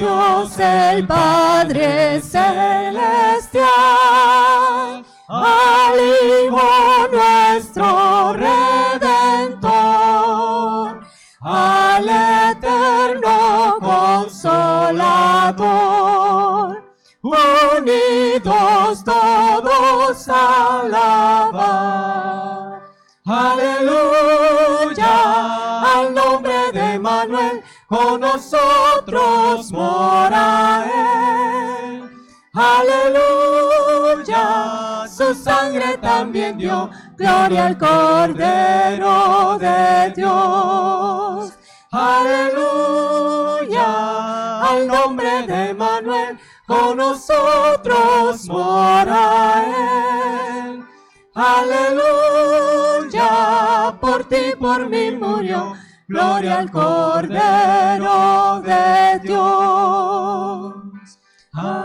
Dios el Padre Celestial, al Hijo nuestro Redentor, al eterno Consolador, unidos todos a alabar. Aleluya, al nombre de Manuel, con nosotros mora Él. Aleluya, su sangre también dio gloria al Cordero de Dios. Aleluya, al nombre de Manuel, con nosotros mora Él. Aleluya, por ti, por mí murió, gloria al Cordero de Dios. Amén.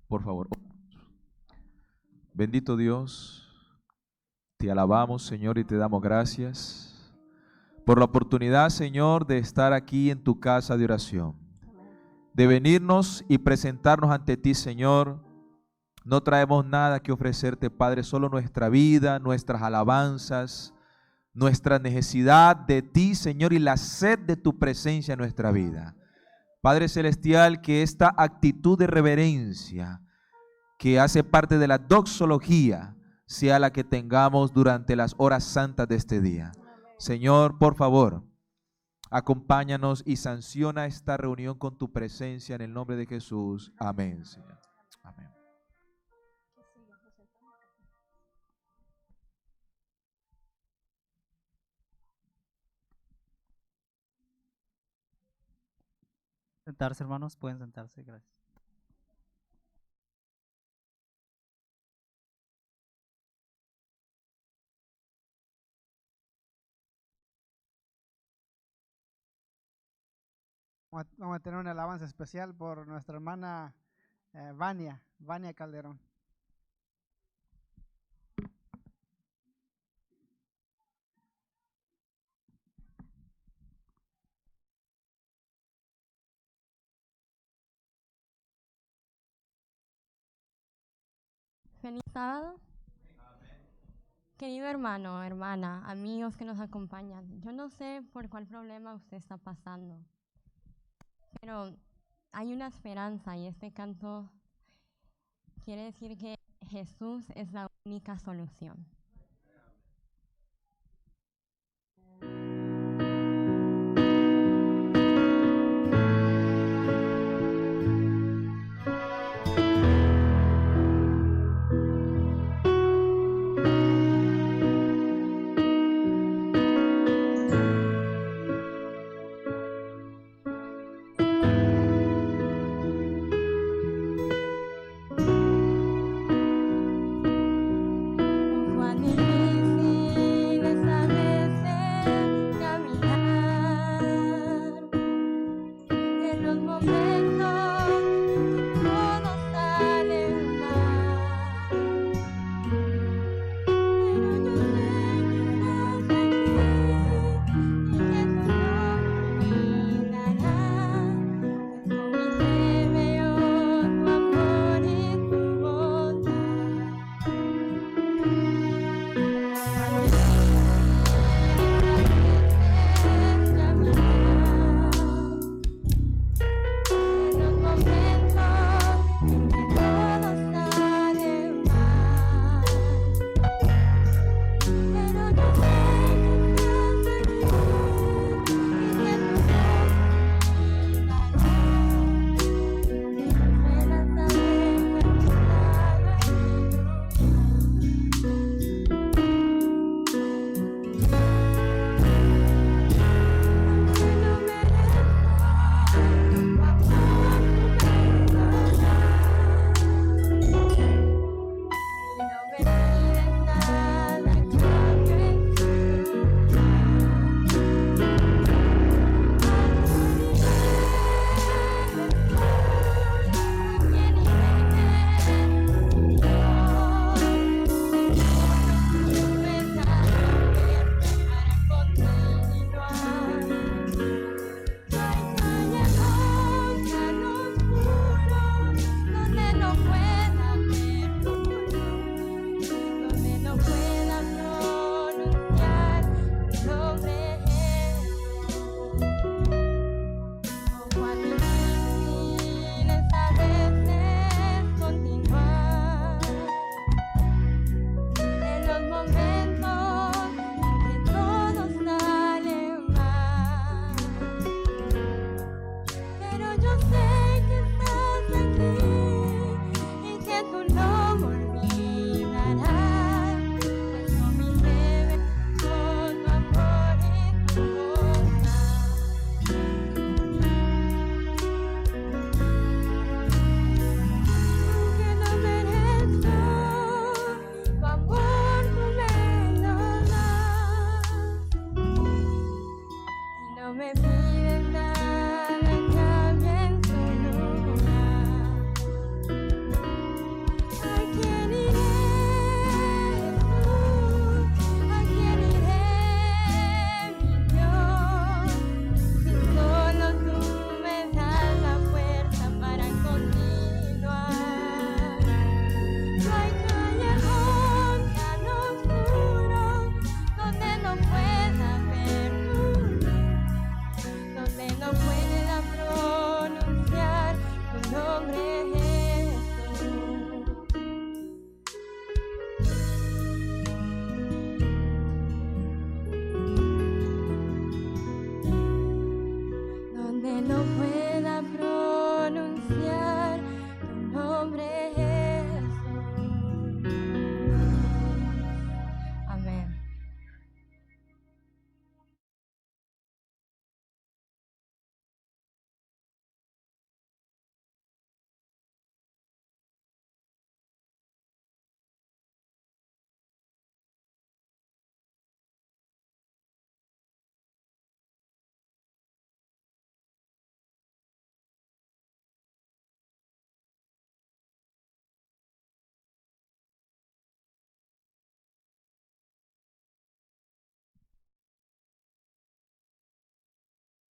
Por favor. Bendito Dios, te alabamos, Señor, y te damos gracias por la oportunidad, Señor, de estar aquí en tu casa de oración, de venirnos y presentarnos ante ti, Señor. No traemos nada que ofrecerte, Padre, solo nuestra vida, nuestras alabanzas, nuestra necesidad de ti, Señor, y la sed de tu presencia en nuestra vida. Padre Celestial, que esta actitud de reverencia que hace parte de la doxología sea la que tengamos durante las horas santas de este día. Señor, por favor, acompáñanos y sanciona esta reunión con tu presencia en el nombre de Jesús. Amén, Señor. Amén. Sentarse, hermanos, pueden sentarse, gracias. Vamos a tener una alabanza especial por nuestra hermana Vania Calderón. Feliz sábado. Querido hermano, hermana, amigos que nos acompañan, yo no sé por cuál problema usted está pasando, pero hay una esperanza y este canto quiere decir que Jesús es la única solución.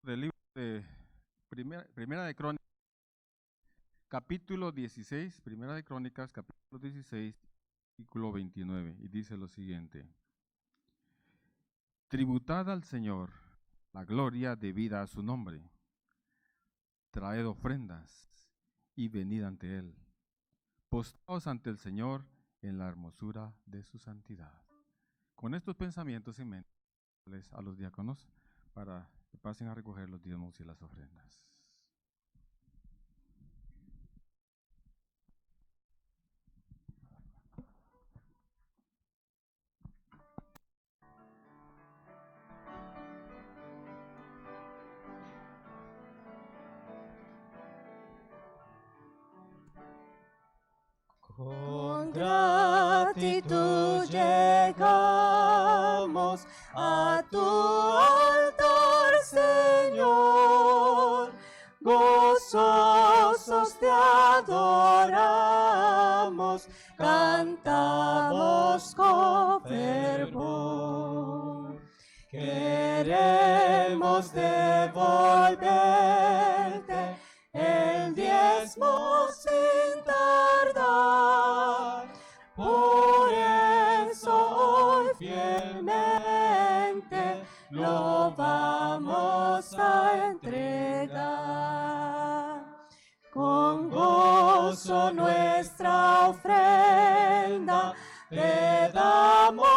Del libro de Primera de Crónicas, capítulo 16, Primera de Crónicas, capítulo 16, versículo 29, y dice lo siguiente: Tributad al Señor la gloria debida a su nombre, traed ofrendas y venid ante Él, postraos ante el Señor en la hermosura de su santidad. Con estos pensamientos en mente, a los diáconos para que pasen a recoger los diezmos y las ofrendas. Con gratitud llegamos a tu altar, Señor. Gozosos te adoramos, cantamos con fervor. Queremos devolverte el diezmo sin tardar. Por eso hoy fielmente lo vamos a entregar. Con gozo nuestra ofrenda te damos,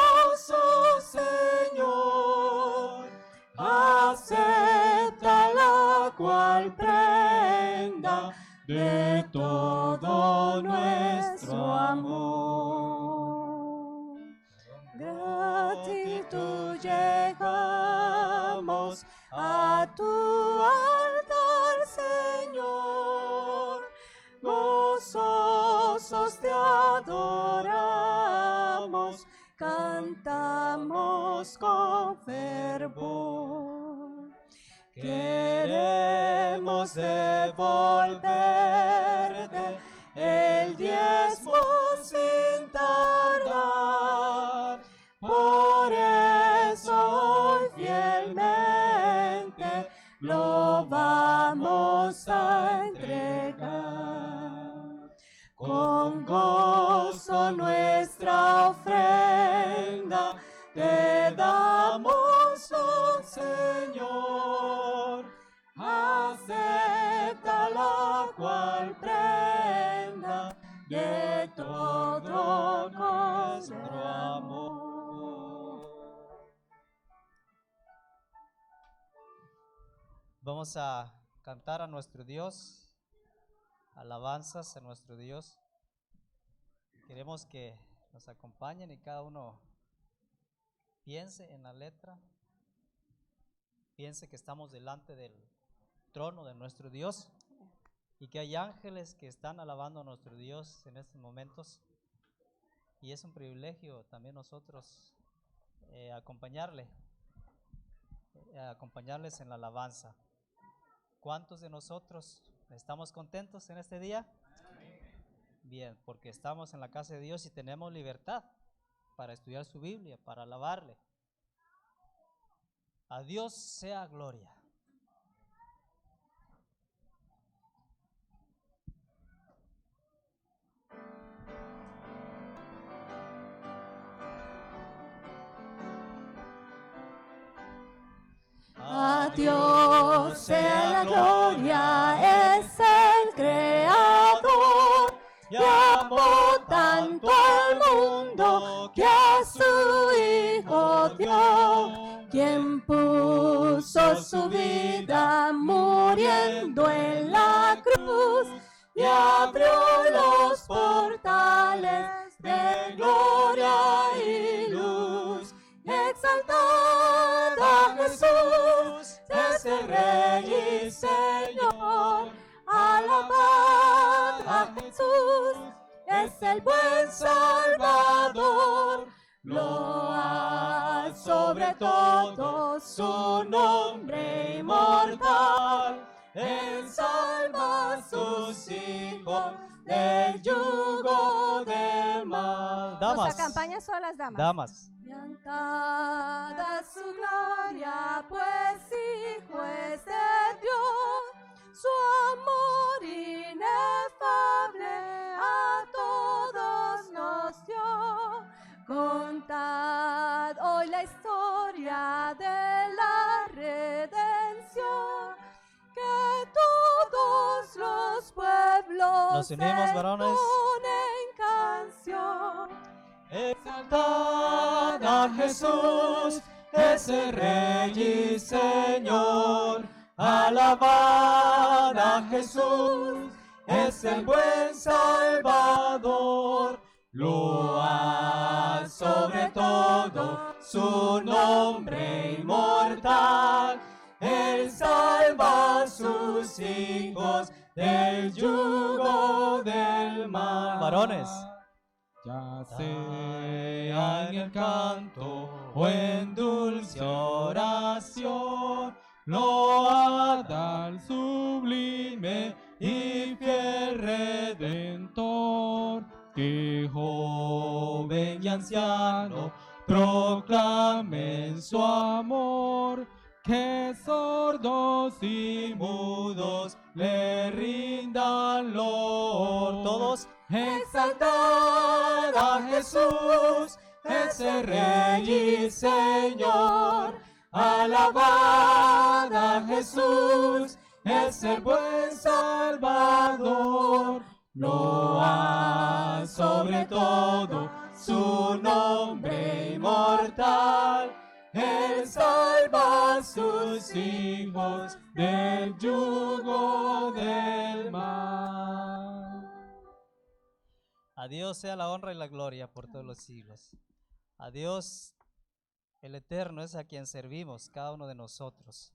oh Señor. Acepta la cual prenda de todo nuestro amor. Gratitud llegamos a tu altar, Señor. Gozosos te adoramos, cantamos con fervor. Queremos devolverte el diezmo sin tardar. Por eso hoy fielmente lo vamos a entregar. Con gozo nuestra ofrenda te damos, oh Señor. Acepta la cual prenda de todo nuestro amor. Vamos a cantar a nuestro Dios, alabanzas a nuestro Dios. Queremos que nos acompañen y cada uno piense en la letra, piense que estamos delante del trono de nuestro Dios y que hay ángeles que están alabando a nuestro Dios en estos momentos, y es un privilegio también nosotros acompañarles en la alabanza. ¿Cuántos de nosotros estamos contentos en este día? Bien, porque estamos en la casa de Dios y tenemos libertad para estudiar su Biblia, para alabarle. A Dios sea gloria. A Dios sea la gloria, es el Creador, y amó tanto al mundo que a su Hijo dio, quien puso su vida muriendo en la cruz y abrió los portales de gloria y luz. Exaltad a Jesús, es el Rey y Señor. Alabad a Jesús, es el buen Salvador. Load sobre todo su nombre inmortal. Él salva a sus hijos del yugo del mal. Damas. Nos acompañan solo las damas. Damas. Cantada su gloria, pues hijo es Nos unimos, varones. En canción. Exaltad a Jesús, ese Rey y Señor. Alabad a Jesús, es el buen Salvador. Load sobre todo su nombre inmortal. Él salva a sus hijos del yugo del mal. Varones, Ya sea en el canto o en dulce oración, load al sublime y fiel Redentor, que joven y anciano proclamen su amor, que sordos y mudos le rindan loor. Todos, exaltad a Jesús, ese Rey y Señor. Alabad a Jesús, es el buen Salvador. Load sobre todo su nombre inmortal. Él salva a sus hijos del yugo del mal. A Dios sea la honra y la gloria por todos los siglos. A Dios, el Eterno, es a quien servimos cada uno de nosotros.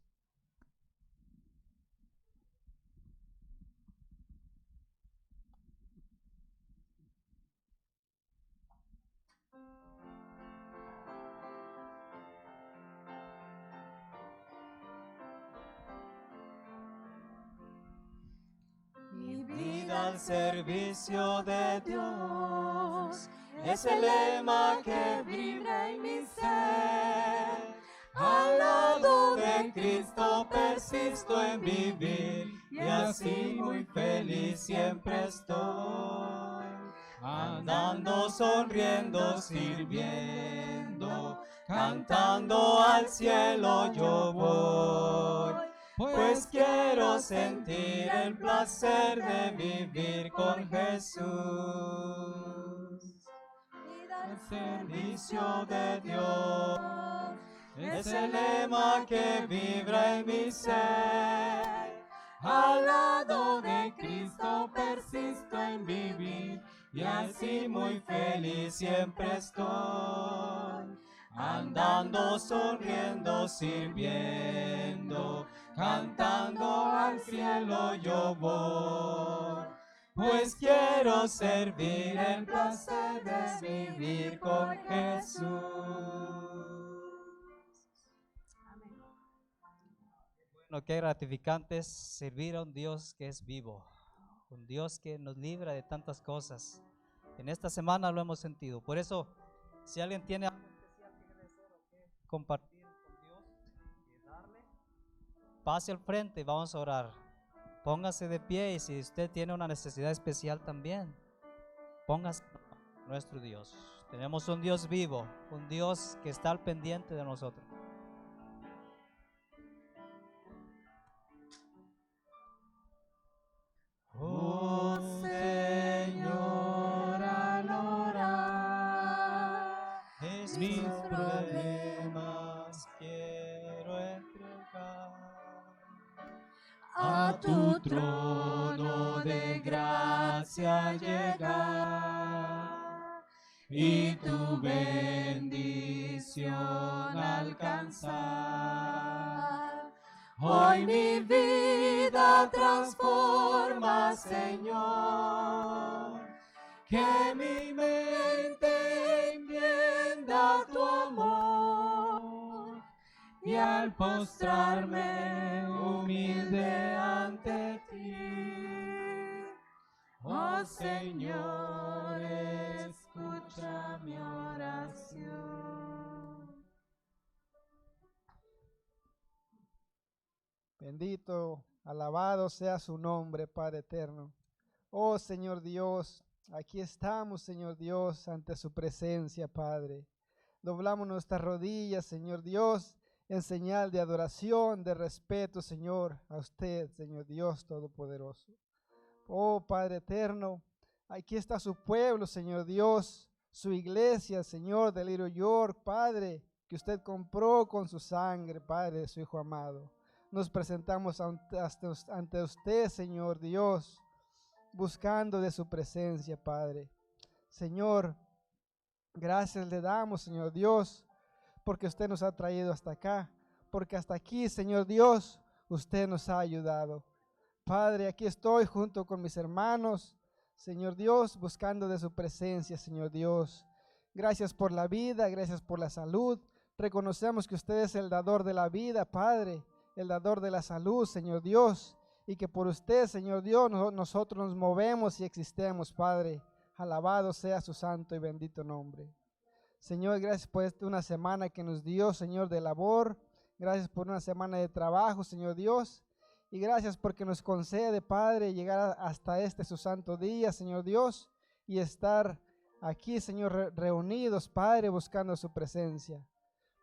Mi vida al servicio de Dios es el lema que vibra en mi ser. Al lado de Cristo persisto en vivir y así muy feliz siempre estoy. Andando, sonriendo, sirviendo, cantando al cielo yo voy. Pues quiero sentir el placer de vivir con Jesús. El servicio de Dios es el lema que vibra en mi ser. Al lado de Cristo persisto en vivir y así muy feliz siempre estoy. Andando, sonriendo, sirviendo, cantando al cielo yo voy. Pues quiero servir el placer de vivir con Jesús. Bueno, qué gratificante es servir a un Dios que es vivo, un Dios que nos libra de tantas cosas. En esta semana lo hemos sentido. Por eso, si alguien tiene algo especial que deseo que compartir con Dios y darle, pase al frente y vamos a orar. Póngase de pie y si usted tiene una necesidad especial también, póngase a nuestro Dios. Tenemos un Dios vivo, un Dios que está al pendiente de nosotros. Oh Señor, al orar, mis problemas quiero entregar a tu trono de gracia llegar y tu bendición alcanzar. Hoy mi vida transforma, Señor, que mi mente entienda tu amor y al postrarme humilde ante ti, oh Señor, escucha mi oración. Bendito, alabado sea su nombre, Padre eterno. Oh Señor Dios, aquí estamos, Señor Dios, ante su presencia, Padre. Doblamos nuestras rodillas, Señor Dios, en señal de adoración, de respeto, Señor, a usted, Señor Dios Todopoderoso. Oh Padre eterno, aquí está su pueblo, Señor Dios, su iglesia, Señor, de Little York, Padre, que usted compró con su sangre, Padre, de su Hijo amado. Nos presentamos ante usted, Señor Dios, buscando de su presencia, Padre. Señor, gracias le damos, Señor Dios, porque usted nos ha traído hasta acá, porque hasta aquí, Señor Dios, usted nos ha ayudado. Padre, aquí estoy junto con mis hermanos, Señor Dios, buscando de su presencia, Señor Dios. Gracias por la vida, gracias por la salud. Reconocemos que usted es el dador de la vida, Padre, el dador de la salud, Señor Dios, y que por usted, Señor Dios, nosotros nos movemos y existemos, Padre. Alabado sea su santo y bendito nombre. Señor, gracias por una semana que nos dio, Señor, de labor. Gracias por una semana de trabajo, Señor Dios. Y gracias porque nos concede, Padre, llegar hasta este su santo día, Señor Dios, y estar aquí, Señor, reunidos, Padre, buscando su presencia.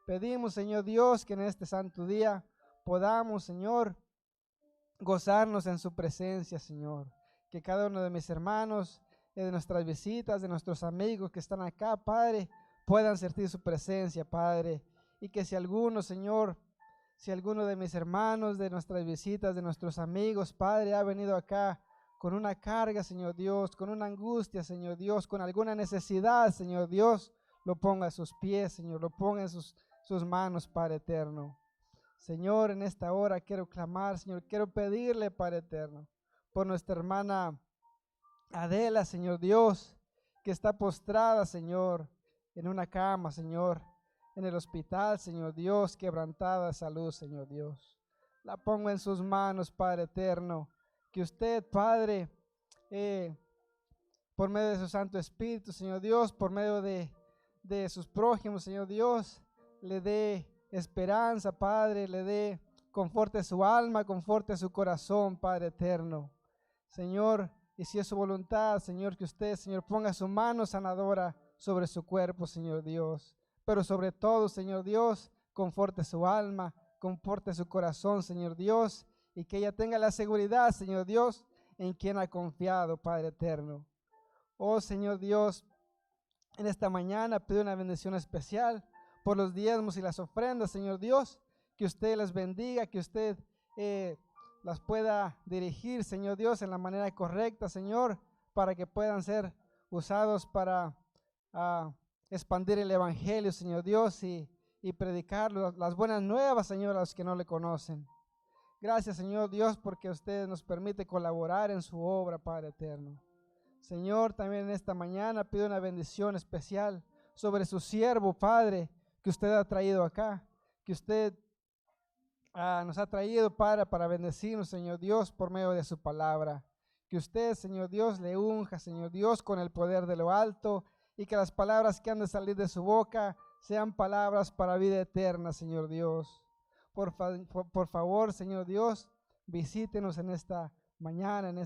Pedimos, Señor Dios, que en este santo día podamos, Señor, gozarnos en su presencia, Señor. Que cada uno de mis hermanos, de nuestras visitas, de nuestros amigos que están acá, Padre, puedan sentir su presencia, Padre. Y que si alguno, Señor, si alguno de mis hermanos, de nuestras visitas, de nuestros amigos, Padre, ha venido acá con una carga, Señor Dios, con una angustia, Señor Dios, con alguna necesidad, Señor Dios, lo ponga a sus pies, Señor, lo ponga en sus manos, Padre eterno. Señor, en esta hora quiero clamar, Señor, quiero pedirle, Padre eterno, por nuestra hermana Adela, Señor Dios, que está postrada, Señor, en una cama, Señor, en el hospital, Señor Dios, quebrantada de salud, Señor Dios. La pongo en sus manos, Padre eterno, que usted, Padre, por medio de su Santo Espíritu, Señor Dios, por medio de sus prójimos, Señor Dios, le dé esperanza, Padre, le dé conforte su alma, conforte su corazón, Padre eterno. Señor, y si es su voluntad, Señor, que usted, Señor, ponga su mano sanadora sobre su cuerpo, Señor Dios. Pero sobre todo, Señor Dios, conforte su alma, conforte su corazón, Señor Dios, y que ella tenga la seguridad, Señor Dios, en quien ha confiado, Padre eterno. Oh, Señor Dios, en esta mañana pido una bendición especial por los diezmos y las ofrendas, Señor Dios, que usted las bendiga, que usted las pueda dirigir, Señor Dios, en la manera correcta, Señor, para que puedan ser usados para expandir el Evangelio, Señor Dios, y predicar las buenas nuevas, Señor, a los que no le conocen. Gracias, Señor Dios, porque usted nos permite colaborar en su obra, Padre eterno. Señor, también en esta mañana pido una bendición especial sobre su siervo, Padre, que usted ha traído acá, que usted nos ha traído, Padre, para bendecirnos, Señor Dios, por medio de su palabra. Que usted, Señor Dios, le unja, Señor Dios, con el poder de lo alto, y que las palabras que han de salir de su boca sean palabras para vida eterna, Señor Dios. Por favor, Señor Dios, visítenos en esta mañana, en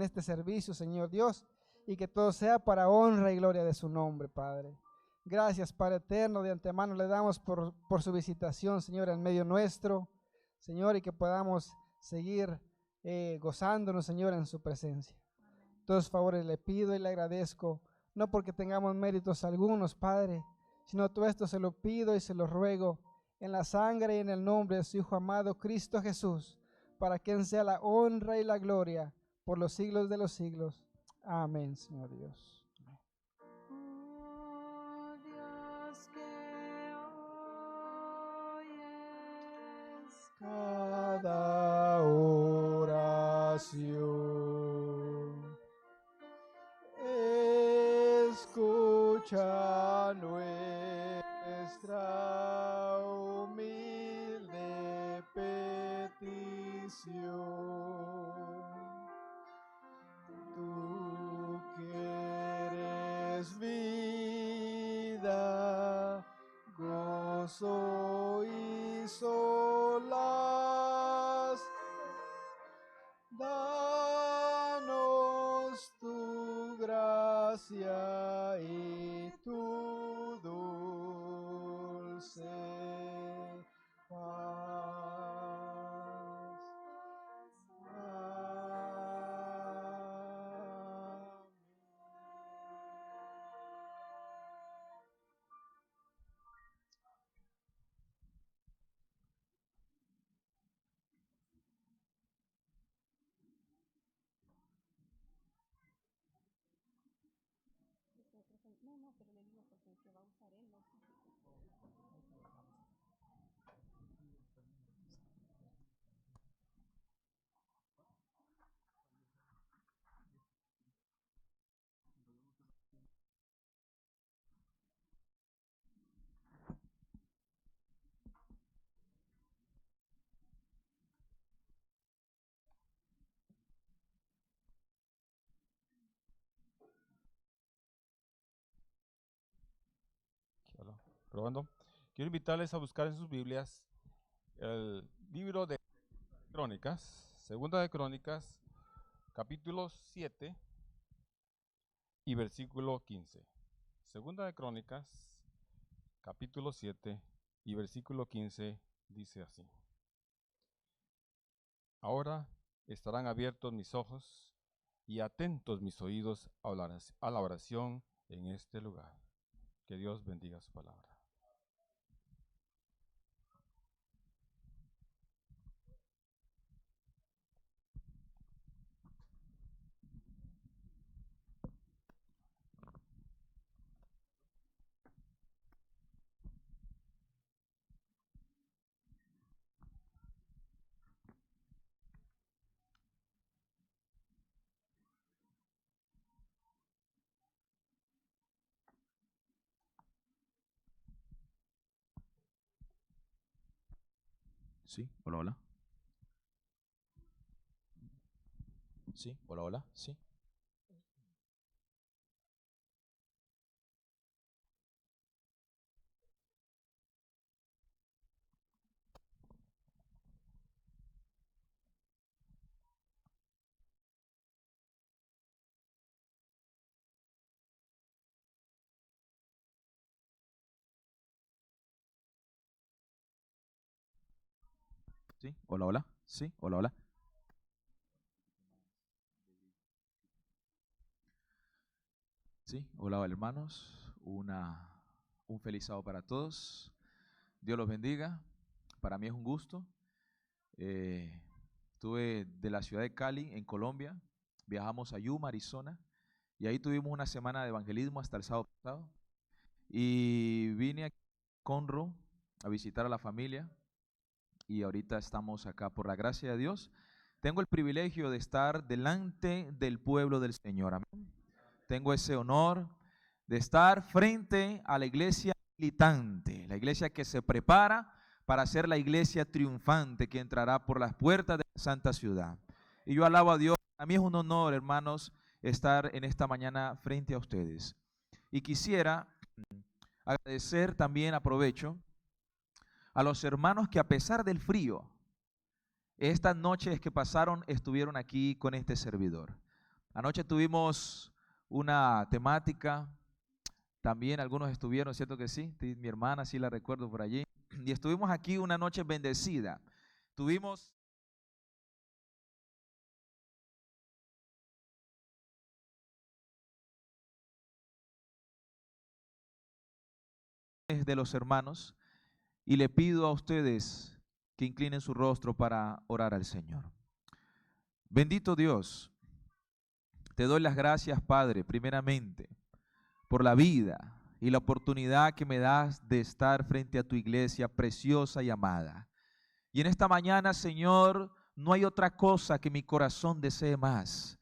este servicio, Señor Dios, y que todo sea para honra y gloria de su nombre, Padre. Gracias, Padre eterno, de antemano le damos por su visitación, Señor, en medio nuestro, Señor, y que podamos seguir gozándonos, Señor, en su presencia. Todos favores le pido y le agradezco, no porque tengamos méritos algunos, Padre, sino todo esto se lo pido y se lo ruego en la sangre y en el nombre de su Hijo amado, Cristo Jesús, para quien sea la honra y la gloria por los siglos de los siglos. Amén, Señor Dios. Oh Dios que oyes Cada oración, escucha nuestra humilde petición. Tú que eres vida, gozo y solas, danos tu gracia y tu dulce paz. Hola, probando. Quiero invitarles a buscar en sus Biblias el libro de Crónicas, Segunda de Crónicas, capítulo 7 y versículo 15. Segunda de Crónicas, capítulo 7 y versículo 15 dice así: Ahora estarán abiertos mis ojos y atentos mis oídos a la oración en este lugar. Que Dios bendiga su palabra. Sí, hola, hola. Sí, hola, hola, sí. Sí, hola, hola, sí, hola, hola. Sí, hola, hola, hermanos. Un feliz sábado para todos. Dios los bendiga. Para mí es un gusto. Eh, Estuve de la ciudad de Cali, en Colombia. Viajamos a Yuma, Arizona. Y ahí tuvimos una semana de evangelismo hasta el sábado pasado. Y vine aquí a Conroe a visitar a la familia. Y ahorita estamos acá por la gracia de Dios. Tengo el privilegio de estar delante del pueblo del Señor. Amén. Tengo ese honor de estar frente a la iglesia militante, la iglesia que se prepara para ser la iglesia triunfante que entrará por las puertas de la santa ciudad. Y yo alabo a Dios. A mí es un honor, hermanos, estar en esta mañana frente a ustedes. Y quisiera agradecer también, aprovecho, a los hermanos que a pesar del frío, estas noches que pasaron estuvieron aquí con este servidor. Anoche tuvimos una temática, también algunos estuvieron, ¿cierto que sí? Mi hermana sí la recuerdo por allí. Y estuvimos aquí una noche bendecida. Tuvimos de los hermanos y le pido a ustedes que inclinen su rostro para orar al Señor. Bendito Dios, te doy las gracias, Padre, primeramente, por la vida y la oportunidad que me das de estar frente a tu iglesia preciosa y amada. Y en esta mañana, Señor, no hay otra cosa que mi corazón desee más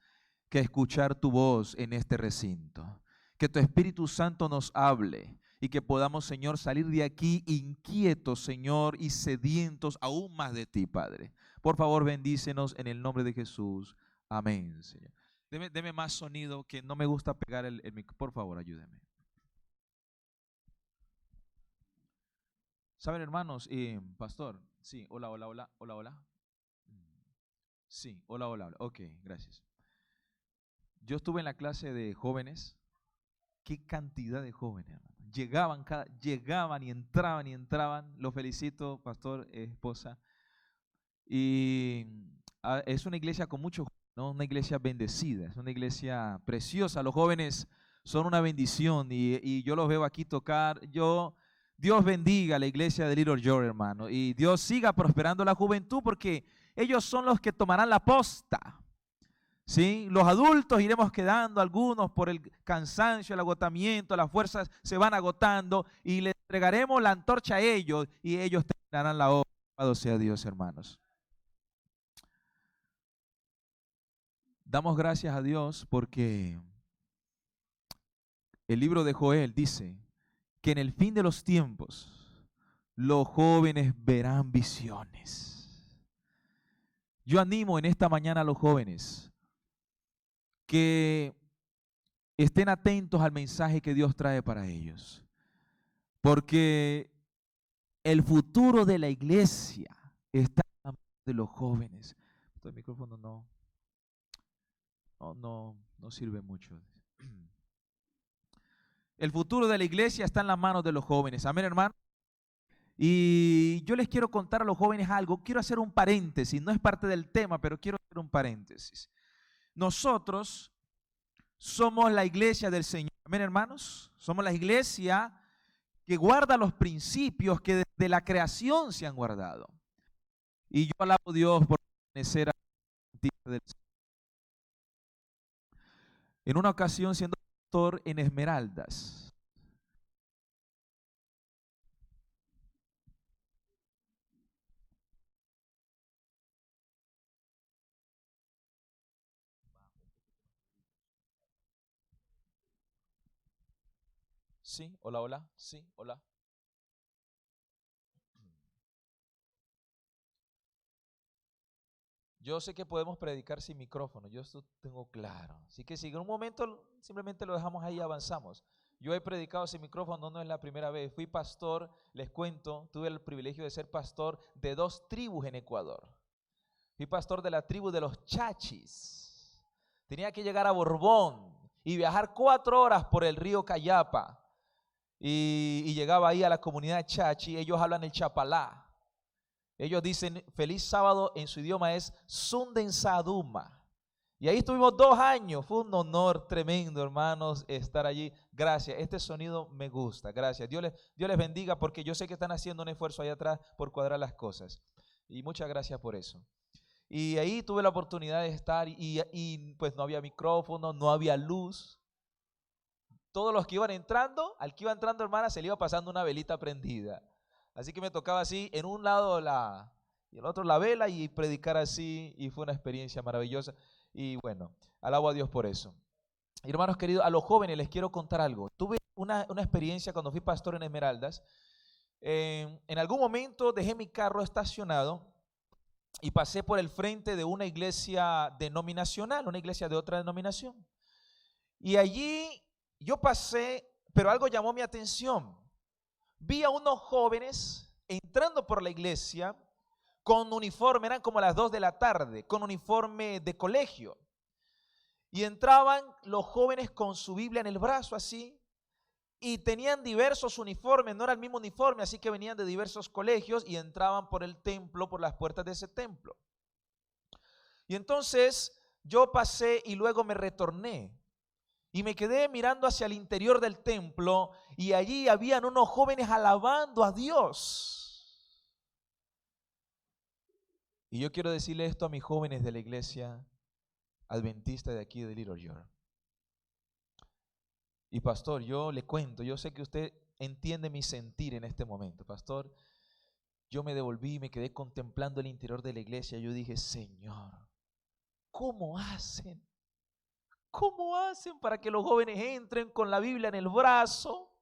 que escuchar tu voz en este recinto. Que tu Espíritu Santo nos hable y que podamos, Señor, salir de aquí inquietos, Señor, y sedientos aún más de ti, Padre. Por favor, bendícenos en el nombre de Jesús. Amén, Señor. Deme más sonido, que no me gusta pegar el micrófono. Por favor, ayúdeme. Saben, hermanos, pastor, sí, hola, hola, hola, hola, hola. Sí, hola, hola, hola. Ok, gracias. Yo estuve en la clase de jóvenes. Qué cantidad de jóvenes, hermano. Llegaban y entraban y entraban. Los felicito, pastor, esposa. Y es una iglesia con mucho, ¿no? Una iglesia bendecida, es una iglesia preciosa. Los jóvenes son una bendición y yo los veo aquí tocar. Dios bendiga a la iglesia de Little Jordan, hermano, y Dios siga prosperando la juventud porque ellos son los que tomarán la posta. ¿Sí? Los adultos iremos quedando, algunos por el cansancio, el agotamiento, las fuerzas se van agotando y le entregaremos la antorcha a ellos y ellos terminarán la obra. Alabado sea Dios, hermanos. Damos gracias a Dios porque el libro de Joel dice que en el fin de los tiempos los jóvenes verán visiones. Yo animo en esta mañana a los jóvenes que estén atentos al mensaje que Dios trae para ellos, porque el futuro de la iglesia está en la mano de los jóvenes. El micrófono no sirve mucho. El futuro de la iglesia está en las manos de los jóvenes. Amén, hermano. Y yo les quiero contar a los jóvenes algo. Quiero hacer un paréntesis. No es parte del tema, pero quiero hacer un paréntesis. Nosotros somos la iglesia del Señor. Amén, hermanos. Somos la iglesia que guarda los principios que desde la creación se han guardado. Y yo alabo a Dios por pertenecer a la iglesia del Señor. En una ocasión, siendo pastor en Esmeraldas, sí, hola, sí, hola. Yo sé que podemos predicar sin micrófono, yo esto tengo claro. Así que si en un momento simplemente lo dejamos ahí y avanzamos. Yo he predicado sin micrófono, no es la primera vez. Fui pastor, les cuento, tuve el privilegio de ser pastor de 2 tribus en Ecuador. Fui pastor de la tribu de los Chachis. Tenía que llegar a Borbón y viajar 4 horas por el río Cayapa. Y llegaba ahí a la comunidad Chachi, ellos hablan el chapalá. Ellos dicen feliz sábado, en su idioma es Sunden Saduma. Y ahí estuvimos 2 años, fue un honor tremendo, hermanos, estar allí. Gracias, este sonido me gusta, gracias. Dios les bendiga porque yo sé que están haciendo un esfuerzo allá atrás por cuadrar las cosas. Y muchas gracias por eso. Y ahí tuve la oportunidad de estar y pues no había micrófono, no había luz. Todos los que iban entrando, al que iba entrando, hermana, se le iba pasando una velita prendida. Así que me tocaba así, en un lado y el otro la vela y predicar así, y fue una experiencia maravillosa. Y bueno, alabo a Dios por eso. Y hermanos queridos, a los jóvenes les quiero contar algo. Tuve una experiencia cuando fui pastor en Esmeraldas. En algún momento dejé mi carro estacionado y pasé por el frente de una iglesia denominacional, una iglesia de otra denominación. Y allí yo pasé, pero algo llamó mi atención. Vi a unos jóvenes entrando por la iglesia con uniforme, eran como las 2 de la tarde, con uniforme de colegio. Y entraban los jóvenes con su Biblia en el brazo así, y tenían diversos uniformes, no era el mismo uniforme, así que venían de diversos colegios y entraban por el templo, por las puertas de ese templo. Y entonces yo pasé y luego me retorné. Y me quedé mirando hacia el interior del templo y allí habían unos jóvenes alabando a Dios. Y yo quiero decirle esto a mis jóvenes de la iglesia adventista de aquí de Little York. Y pastor, yo le cuento, yo sé que usted entiende mi sentir en este momento. Pastor, yo me devolví, me quedé contemplando el interior de la iglesia. Yo dije, Señor, ¿cómo hacen? ¿Cómo hacen para que los jóvenes entren con la Biblia en el brazo,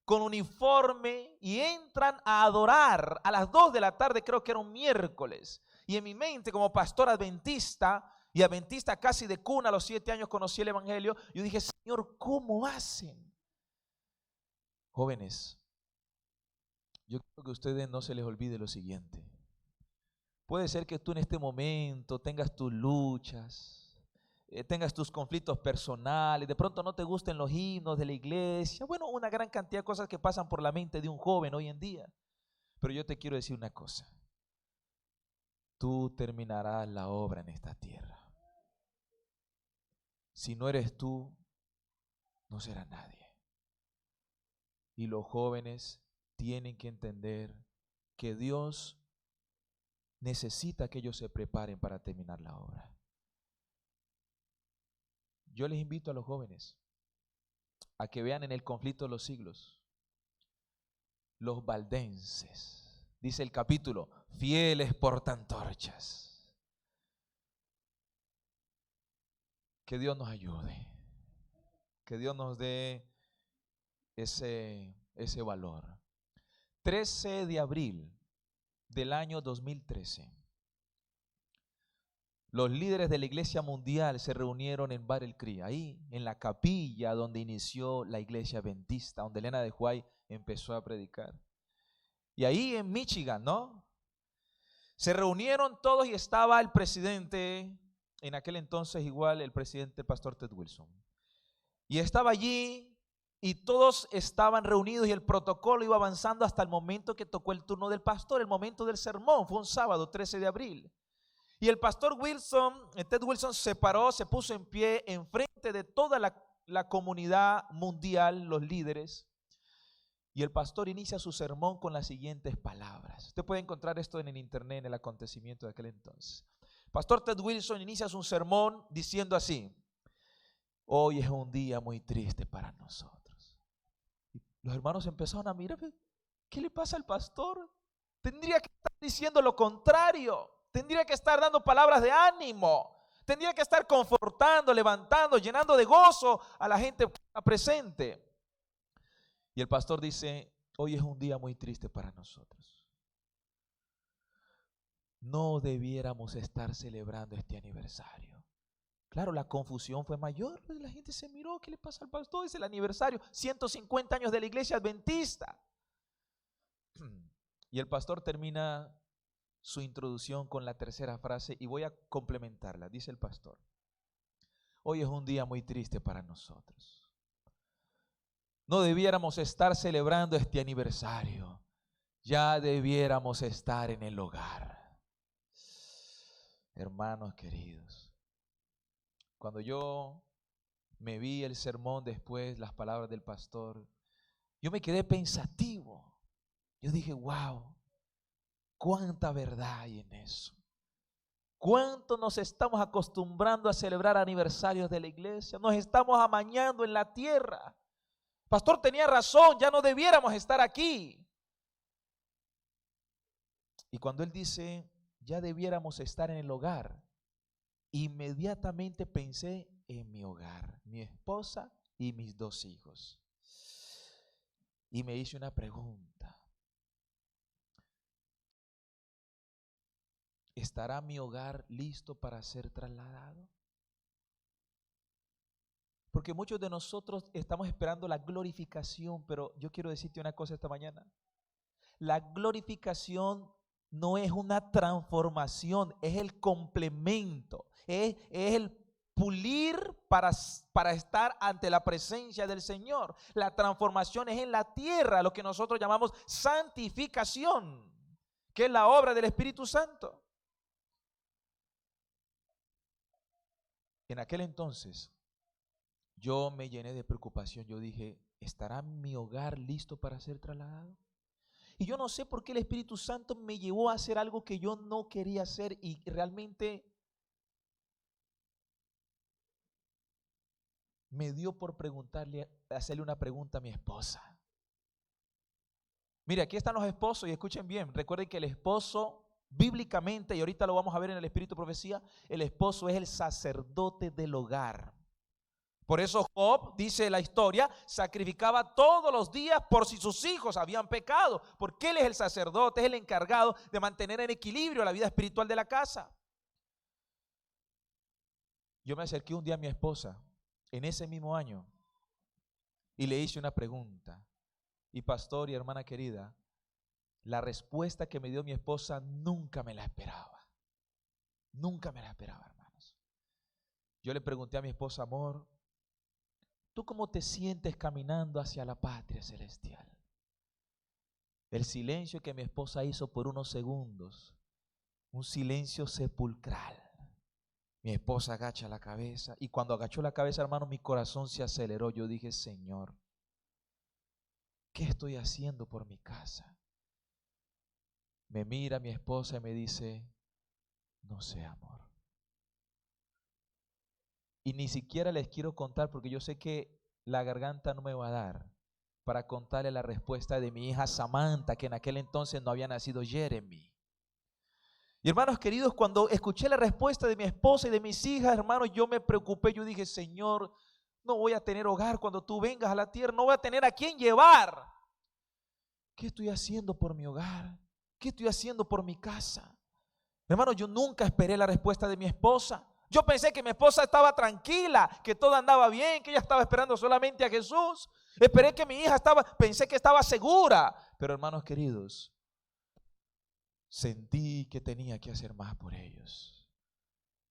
con uniforme y entran a adorar a las 2 de la tarde, creo que era un miércoles? Y en mi mente, como pastor adventista, y adventista casi de cuna, a los 7 años conocí el evangelio, yo dije, Señor, ¿cómo hacen? Jóvenes, yo creo que a ustedes no se les olvide lo siguiente. Puede ser que tú en este momento tengas tus luchas, tengas tus conflictos personales, de pronto no te gusten los himnos de la iglesia, bueno, una gran cantidad de cosas que pasan por la mente de un joven hoy en día. Pero yo te quiero decir una cosa, tú terminarás la obra en esta tierra. Si no eres tú, no será nadie. Y los jóvenes tienen que entender que Dios necesita que ellos se preparen para terminar la obra. Yo les invito a los jóvenes a que vean en el conflicto de los siglos los valdenses. Dice el capítulo, fieles portaantorchas. Que Dios nos ayude, que Dios nos dé ese valor. 13 de abril del año 2013, los líderes de la Iglesia Mundial se reunieron en Bar El Cri, ahí en la capilla donde inició la Iglesia Adventista, donde Elena de White empezó a predicar. Y ahí en Michigan, ¿no? Se reunieron todos y estaba el presidente, en aquel entonces igual el presidente, el pastor Ted Wilson. Y estaba allí y todos estaban reunidos y el protocolo iba avanzando hasta el momento que tocó el turno del pastor, el momento del sermón. Fue un sábado, 13 de abril. Y el pastor Wilson, Ted Wilson, se paró, se puso en pie enfrente de toda la comunidad mundial, los líderes. Y el pastor inicia su sermón con las siguientes palabras. Usted puede encontrar esto en el internet, en el acontecimiento de aquel entonces. Pastor Ted Wilson inicia su sermón diciendo así: hoy es un día muy triste para nosotros. Y los hermanos empezaron a mirar, ¿qué le pasa al pastor? Tendría que estar diciendo lo contrario. Tendría que estar dando palabras de ánimo. Tendría que estar confortando, levantando, llenando de gozo a la gente presente. Y el pastor dice, hoy es un día muy triste para nosotros. No debiéramos estar celebrando este aniversario. Claro, la confusión fue mayor. La gente se miró, ¿qué le pasa al pastor? Es el aniversario, 150 años de la Iglesia Adventista. Y el pastor termina su introducción con la tercera frase y voy a complementarla. Dice el pastor, hoy es un día muy triste para nosotros. No debiéramos estar celebrando este aniversario. Ya debiéramos estar en el hogar. Hermanos queridos, cuando yo me vi el sermón después, las palabras del pastor, yo me quedé pensativo. Yo dije, wow, cuánta verdad hay en eso. ¿Cuánto nos estamos acostumbrando a celebrar aniversarios de la iglesia? Nos estamos amañando en la tierra. Pastor tenía razón, ya no debiéramos estar aquí. Y cuando él dice, ya debiéramos estar en el hogar, inmediatamente pensé en mi hogar, mi esposa y mis 2 hijos. Y me hice una pregunta. ¿Estará mi hogar listo para ser trasladado? Porque muchos de nosotros estamos esperando la glorificación, pero yo quiero decirte una cosa esta mañana. La glorificación no es una transformación, es el complemento, es el pulir para estar ante la presencia del Señor. La transformación es en la tierra, lo que nosotros llamamos santificación, que es la obra del Espíritu Santo. En aquel entonces, yo me llené de preocupación. Yo dije, ¿estará mi hogar listo para ser trasladado? Y yo no sé por qué el Espíritu Santo me llevó a hacer algo que yo no quería hacer y realmente me dio por hacerle una pregunta a mi esposa. Mire, aquí están los esposos y escuchen bien. Recuerden que el esposo, bíblicamente, y ahorita lo vamos a ver en el Espíritu de Profecía, el esposo es el sacerdote del hogar. Por eso Job, dice la historia, sacrificaba todos los días por si sus hijos habían pecado, porque él es el sacerdote, es el encargado de mantener en equilibrio la vida espiritual de la casa. Yo me acerqué un día a mi esposa, en ese mismo año, y le hice una pregunta. Y pastor y hermana querida, la respuesta que me dio mi esposa nunca me la esperaba. Nunca me la esperaba, hermanos. Yo le pregunté a mi esposa, amor, ¿tú cómo te sientes caminando hacia la patria celestial? El silencio que mi esposa hizo por unos segundos, un silencio sepulcral. Mi esposa agacha la cabeza y cuando agachó la cabeza, hermano, mi corazón se aceleró. Yo dije, Señor, ¿qué estoy haciendo por mi casa? Me mira mi esposa y me dice, no sé, amor. Y ni siquiera les quiero contar porque yo sé que la garganta no me va a dar para contarle la respuesta de mi hija Samantha, que en aquel entonces no había nacido Jeremy. Y hermanos queridos, cuando escuché la respuesta de mi esposa y de mis hijas, hermanos, yo me preocupé. Yo dije, Señor, no voy a tener hogar cuando tú vengas a la tierra, no voy a tener a quién llevar. ¿Qué estoy haciendo por mi hogar? ¿Qué estoy haciendo por mi casa? Hermano, yo nunca esperé la respuesta de mi esposa. Yo pensé que mi esposa estaba tranquila, que todo andaba bien, que ella estaba esperando solamente a Jesús. Esperé que mi hija pensé que estaba segura. Pero hermanos queridos, sentí que tenía que hacer más por ellos.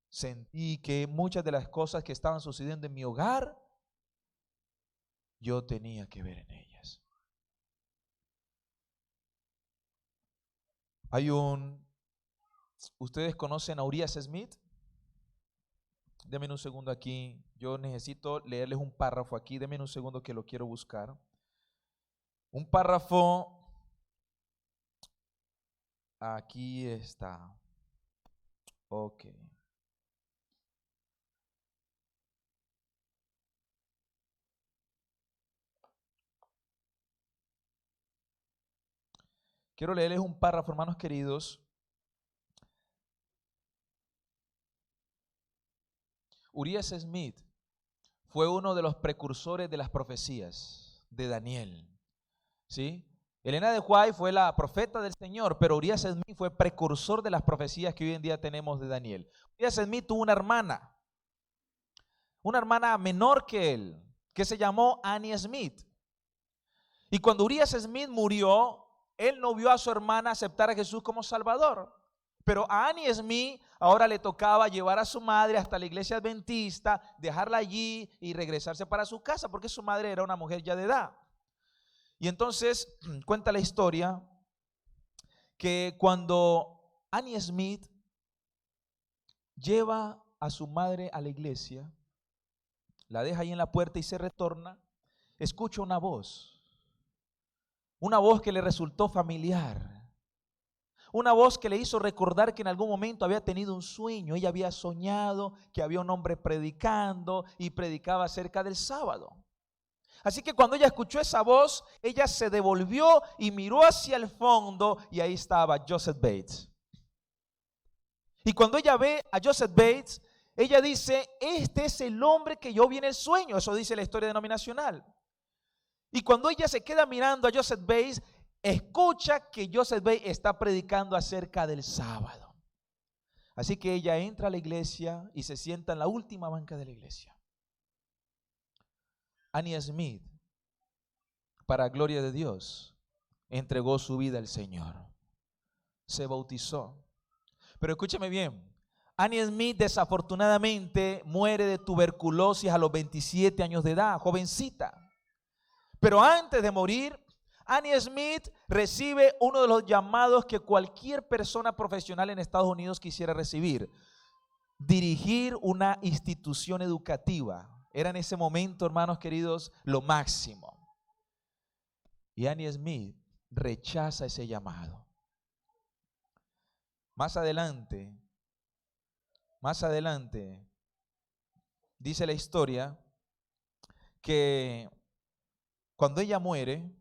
Sentí que muchas de las cosas que estaban sucediendo en mi hogar, yo tenía que ver en ellas. ¿Ustedes conocen a Urias Smith? Denme un segundo aquí, yo necesito leerles un párrafo aquí, denme un segundo que lo quiero buscar. Un párrafo, aquí está, ok. Quiero leerles un párrafo, hermanos queridos. Urias Smith fue uno de los precursores de las profecías de Daniel, ¿sí? Elena de White fue la profeta del Señor, pero Urias Smith fue precursor de las profecías que hoy en día tenemos de Daniel. Urias Smith tuvo una hermana menor que él, que se llamó Annie Smith. Y cuando Urias Smith murió, él no vio a su hermana aceptar a Jesús como Salvador. Pero a Annie Smith ahora le tocaba llevar a su madre hasta la iglesia adventista, dejarla allí y regresarse para su casa, porque su madre era una mujer ya de edad. Y entonces cuenta la historia que cuando Annie Smith lleva a su madre a la iglesia, la deja ahí en la puerta y se retorna, escucha una voz que le resultó familiar. Una voz que le hizo recordar que en algún momento había tenido un sueño. Ella había soñado que había un hombre predicando y predicaba acerca del sábado. Así que cuando ella escuchó esa voz, ella se devolvió y miró hacia el fondo y ahí estaba Joseph Bates. Y cuando ella ve a Joseph Bates, ella dice, este es el hombre que yo vi en el sueño. Eso dice la historia denominacional. Y cuando ella se queda mirando a Joseph Bates, escucha que Joseph Bates está predicando acerca del sábado. Así que ella entra a la iglesia y se sienta en la última banca de la iglesia. Annie Smith, para gloria de Dios, entregó su vida al Señor. Se bautizó. Pero escúcheme bien, Annie Smith desafortunadamente muere de tuberculosis a los 27 años de edad, jovencita. Pero antes de morir, Annie Smith recibe uno de los llamados que cualquier persona profesional en Estados Unidos quisiera recibir: dirigir una institución educativa. Era en ese momento, hermanos queridos, lo máximo. Y Annie Smith rechaza ese llamado. Más adelante, dice la historia que cuando ella muere,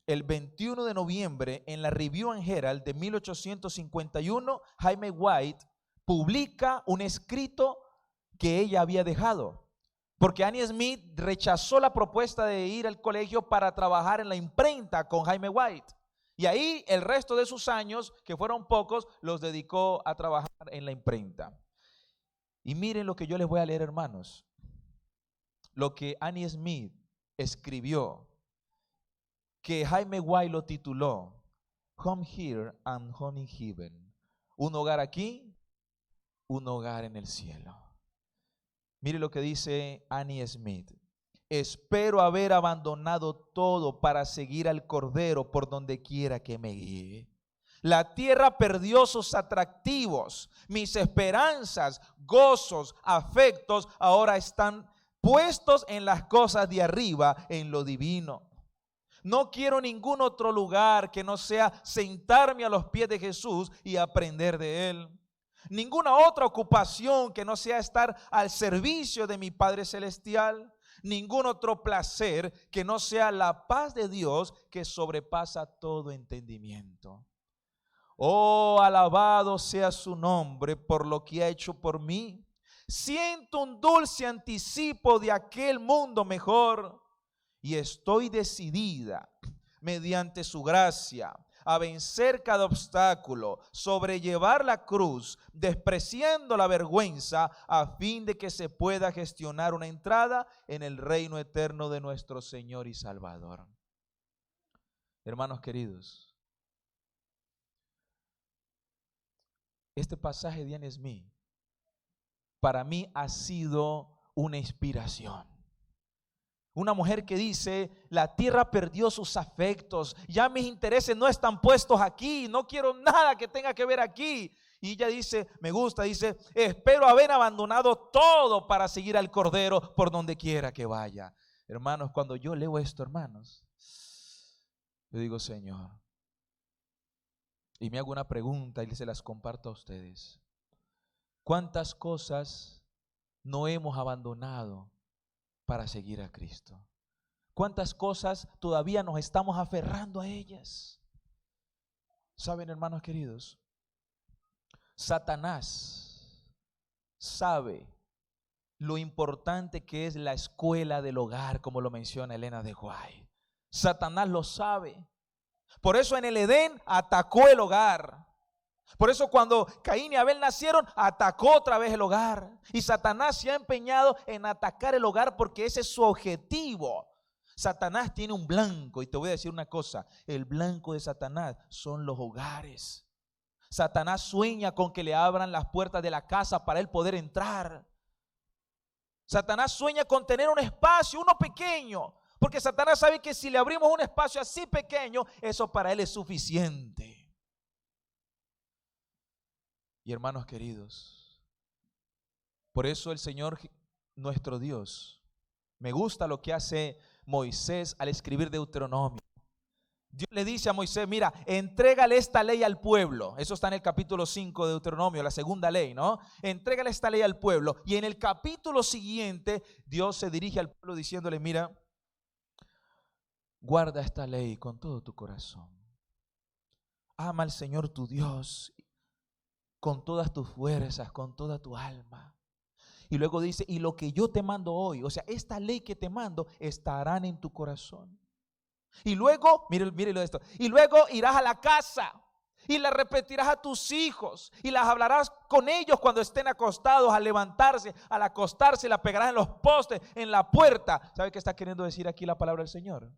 el 21 de noviembre, en la Review and Herald de 1851, Jaime White publica un escrito que ella había dejado. Porque Annie Smith rechazó la propuesta de ir al colegio para trabajar en la imprenta con Jaime White. Y ahí el resto de sus años, que fueron pocos, los dedicó a trabajar en la imprenta. Y miren lo que yo les voy a leer, hermanos. Lo que Annie Smith escribió, que Jaime White lo tituló Home Here and Home in Heaven. Un hogar aquí, un hogar en el cielo. Mire lo que dice Annie Smith. Espero haber abandonado todo para seguir al Cordero por donde quiera que me guíe. La tierra perdió sus atractivos. Mis esperanzas, gozos, afectos ahora están puestos en las cosas de arriba, en lo divino. No quiero ningún otro lugar que no sea sentarme a los pies de Jesús y aprender de Él. ninguna otra ocupación que no sea estar al servicio de mi Padre Celestial, ningún otro placer que no sea la paz de Dios que sobrepasa todo entendimiento. Oh, alabado sea su nombre por lo que ha hecho por mí. Siento un dulce anticipo de aquel mundo mejor y estoy decidida, mediante su gracia, a vencer cada obstáculo, sobrellevar la cruz, despreciando la vergüenza, a fin de que se pueda gestionar una entrada en el reino eterno de nuestro Señor y Salvador. Hermanos queridos, este pasaje de Anne Smith para mí ha sido una inspiración. Una mujer que dice, la tierra perdió sus afectos, ya mis intereses no están puestos aquí, no quiero nada que tenga que ver aquí. Y ella dice, me gusta, dice, espero haber abandonado todo para seguir al Cordero por donde quiera que vaya. Hermanos, cuando yo leo esto, hermanos, yo digo, Señor, y me hago una pregunta y se las comparto a ustedes. ¿Cuántas cosas no hemos abandonado para seguir a Cristo? ¿Cuántas cosas todavía nos estamos aferrando a ellas? ¿Saben, hermanos queridos? Satanás sabe lo importante que es la escuela del hogar, como lo menciona Elena de White. Satanás lo sabe. Por eso en el Edén atacó el hogar. Por eso cuando Caín y Abel nacieron, atacó otra vez el hogar. Y Satanás se ha empeñado en atacar el hogar porque ese es su objetivo. Satanás tiene un blanco, y te voy a decir una cosa, el blanco de Satanás son los hogares. Satanás sueña con que le abran las puertas de la casa para él poder entrar. Satanás sueña con tener un espacio, uno pequeño, porque Satanás sabe que si le abrimos un espacio así pequeño, eso para él es suficiente. Y hermanos queridos, por eso el Señor nuestro Dios, me gusta lo que hace Moisés al escribir Deuteronomio. Dios le dice a Moisés, mira, entrégale esta ley al pueblo. Eso está en el capítulo 5 de Deuteronomio, la segunda ley, ¿no? Entrégale esta ley al pueblo. Y en el capítulo siguiente, Dios se dirige al pueblo diciéndole, mira, guarda esta ley con todo tu corazón. Ama al Señor tu Dios con todas tus fuerzas, con toda tu alma. Y luego dice, y lo que yo te mando hoy, o sea, esta ley que te mando, estarán en tu corazón. Y luego, mírelo esto, y luego irás a la casa y la repetirás a tus hijos y las hablarás con ellos cuando estén acostados, al levantarse, al acostarse, la pegarás en los postes, en la puerta. ¿Sabe qué está queriendo decir aquí la palabra del Señor?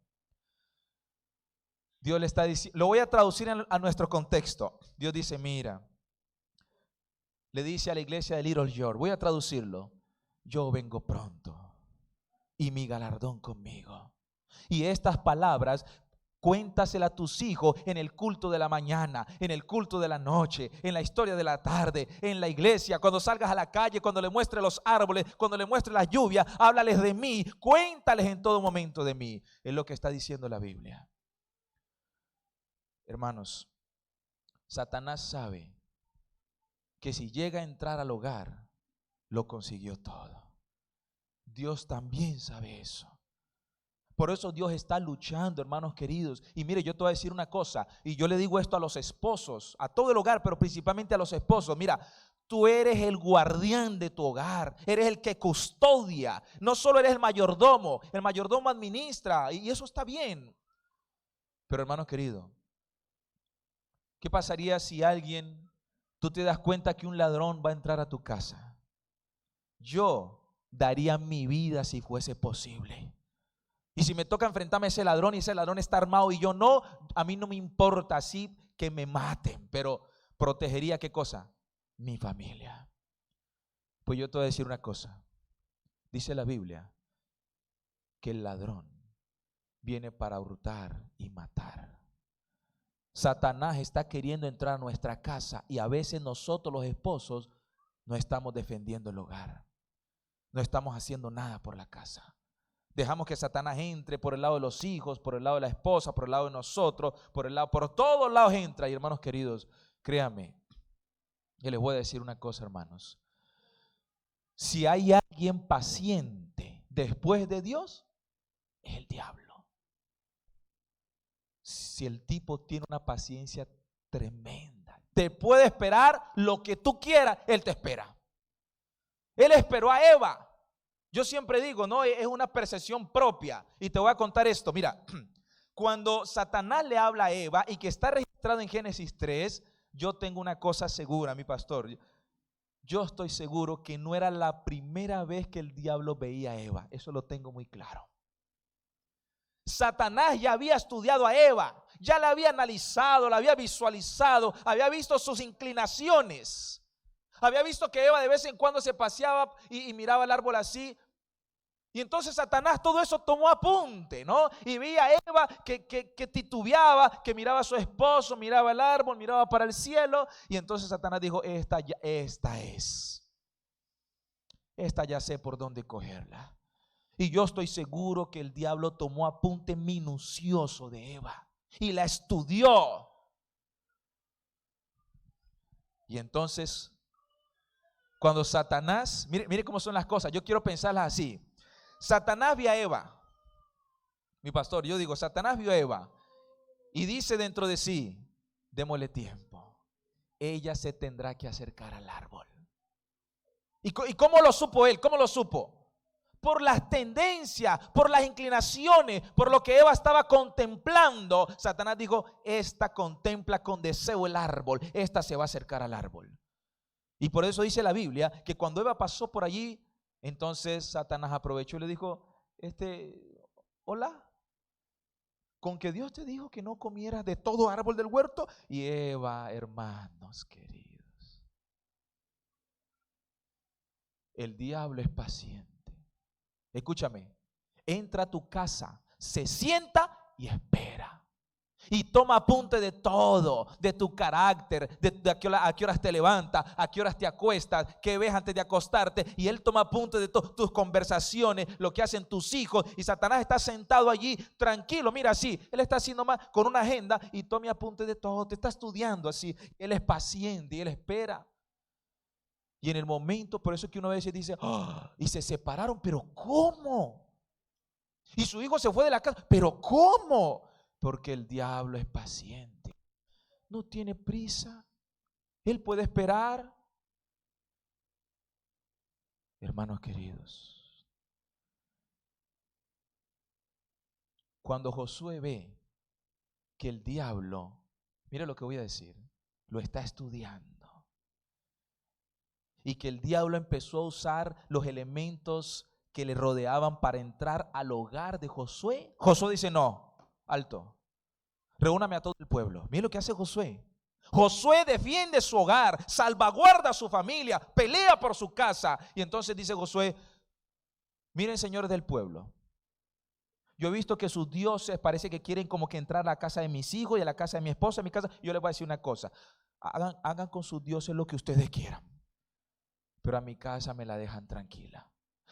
Dios le está diciendo, lo voy a traducir a nuestro contexto. Dios dice, mira, le dice a la iglesia de Little York, voy a traducirlo, yo vengo pronto y mi galardón conmigo. Y estas palabras cuéntaselas a tus hijos en el culto de la mañana, en el culto de la noche, en la historia de la tarde, en la iglesia, cuando salgas a la calle, cuando le muestres los árboles, cuando le muestres la lluvia, háblales de mí, cuéntales en todo momento de mí. Es lo que está diciendo la Biblia. Hermanos, Satanás sabe que si llega a entrar al hogar, lo consiguió todo. Dios también sabe eso. Por eso Dios está luchando, hermanos queridos. Y mire, yo te voy a decir una cosa, y yo le digo esto a los esposos, a todo el hogar, pero principalmente a los esposos. Mira, tú eres el guardián de tu hogar, eres el que custodia. No solo eres el mayordomo administra, y eso está bien. Pero hermanos queridos, ¿qué pasaría si tú te das cuenta que un ladrón va a entrar a tu casa? Yo daría mi vida si fuese posible. Y si me toca enfrentarme a ese ladrón y ese ladrón está armado y yo no, a mí no me importa así que me maten, pero protegería ¿qué cosa? Mi familia. Pues yo te voy a decir una cosa. Dice la Biblia que el ladrón viene para hurtar y matar. Satanás está queriendo entrar a nuestra casa y a veces nosotros los esposos no estamos defendiendo el hogar. No estamos haciendo nada por la casa. Dejamos que Satanás entre por el lado de los hijos, por el lado de la esposa, por el lado de nosotros, por todos lados entra. Y hermanos queridos, créanme, Y les voy a decir una cosa, hermanos. Si hay alguien paciente después de Dios, es el diablo. Si el tipo tiene una paciencia tremenda, te puede esperar lo que tú quieras, él te espera. Él esperó a Eva. Yo siempre digo, no, es una percepción propia. Y te voy a contar esto. Mira, cuando Satanás le habla a Eva y que está registrado en Génesis 3, yo tengo una cosa segura, mi pastor. Yo estoy seguro que no era la primera vez que el diablo veía a Eva. Eso lo tengo muy claro. Satanás ya había estudiado a Eva, ya la había analizado, la había visualizado, había visto sus inclinaciones. Había visto que Eva de vez en cuando se paseaba y miraba el árbol así. Y entonces Satanás todo eso tomó apunte, ¿no? Y veía a Eva que titubeaba, que miraba a su esposo, miraba el árbol, miraba para el cielo. Y entonces Satanás dijo, esta ya sé por dónde cogerla. Y yo estoy seguro que el diablo tomó apunte minucioso de Eva y la estudió. Y entonces, cuando Satanás, mire cómo son las cosas, yo quiero pensarlas así. Satanás vio a Eva, mi pastor, yo digo, Satanás vio a Eva y dice dentro de sí, démosle tiempo, ella se tendrá que acercar al árbol. ¿Y cómo lo supo él? ¿Cómo lo supo? Por las tendencias, por las inclinaciones, por lo que Eva estaba contemplando. Satanás dijo, esta contempla con deseo el árbol, esta se va a acercar al árbol. Y por eso dice la Biblia que cuando Eva pasó por allí, entonces Satanás aprovechó y le dijo, hola, con que Dios te dijo que no comieras de todo árbol del huerto. Y Eva, hermanos queridos, el diablo es paciente. Escúchame, entra a tu casa, se sienta y espera. Y toma apunte de todo, de tu carácter, de a qué horas te levantas, a qué horas te acuestas, qué ves antes de acostarte. Y él toma apunte de tus conversaciones, lo que hacen tus hijos. Y Satanás está sentado allí tranquilo, mira así, él está haciendo más con una agenda y toma apunte de todo, te está estudiando así. Él es paciente y él espera. Y en el momento, por eso es que uno a veces dice, y se separaron, pero ¿cómo? Y su hijo se fue de la casa, pero ¿cómo? Porque el diablo es paciente, no tiene prisa, él puede esperar. Hermanos queridos, cuando Josué ve que el diablo, mira lo que voy a decir, lo está estudiando, y que el diablo empezó a usar los elementos que le rodeaban para entrar al hogar de Josué, Josué dice, no, alto, reúname a todo el pueblo. Mira lo que hace Josué. Josué defiende su hogar, salvaguarda a su familia, pelea por su casa. Y entonces dice Josué, miren, señores del pueblo, yo he visto que sus dioses parece que quieren como que entrar a la casa de mis hijos y a la casa de mi esposa, a mi casa. Yo les voy a decir una cosa, hagan con sus dioses lo que ustedes quieran, pero a mi casa me la dejan tranquila,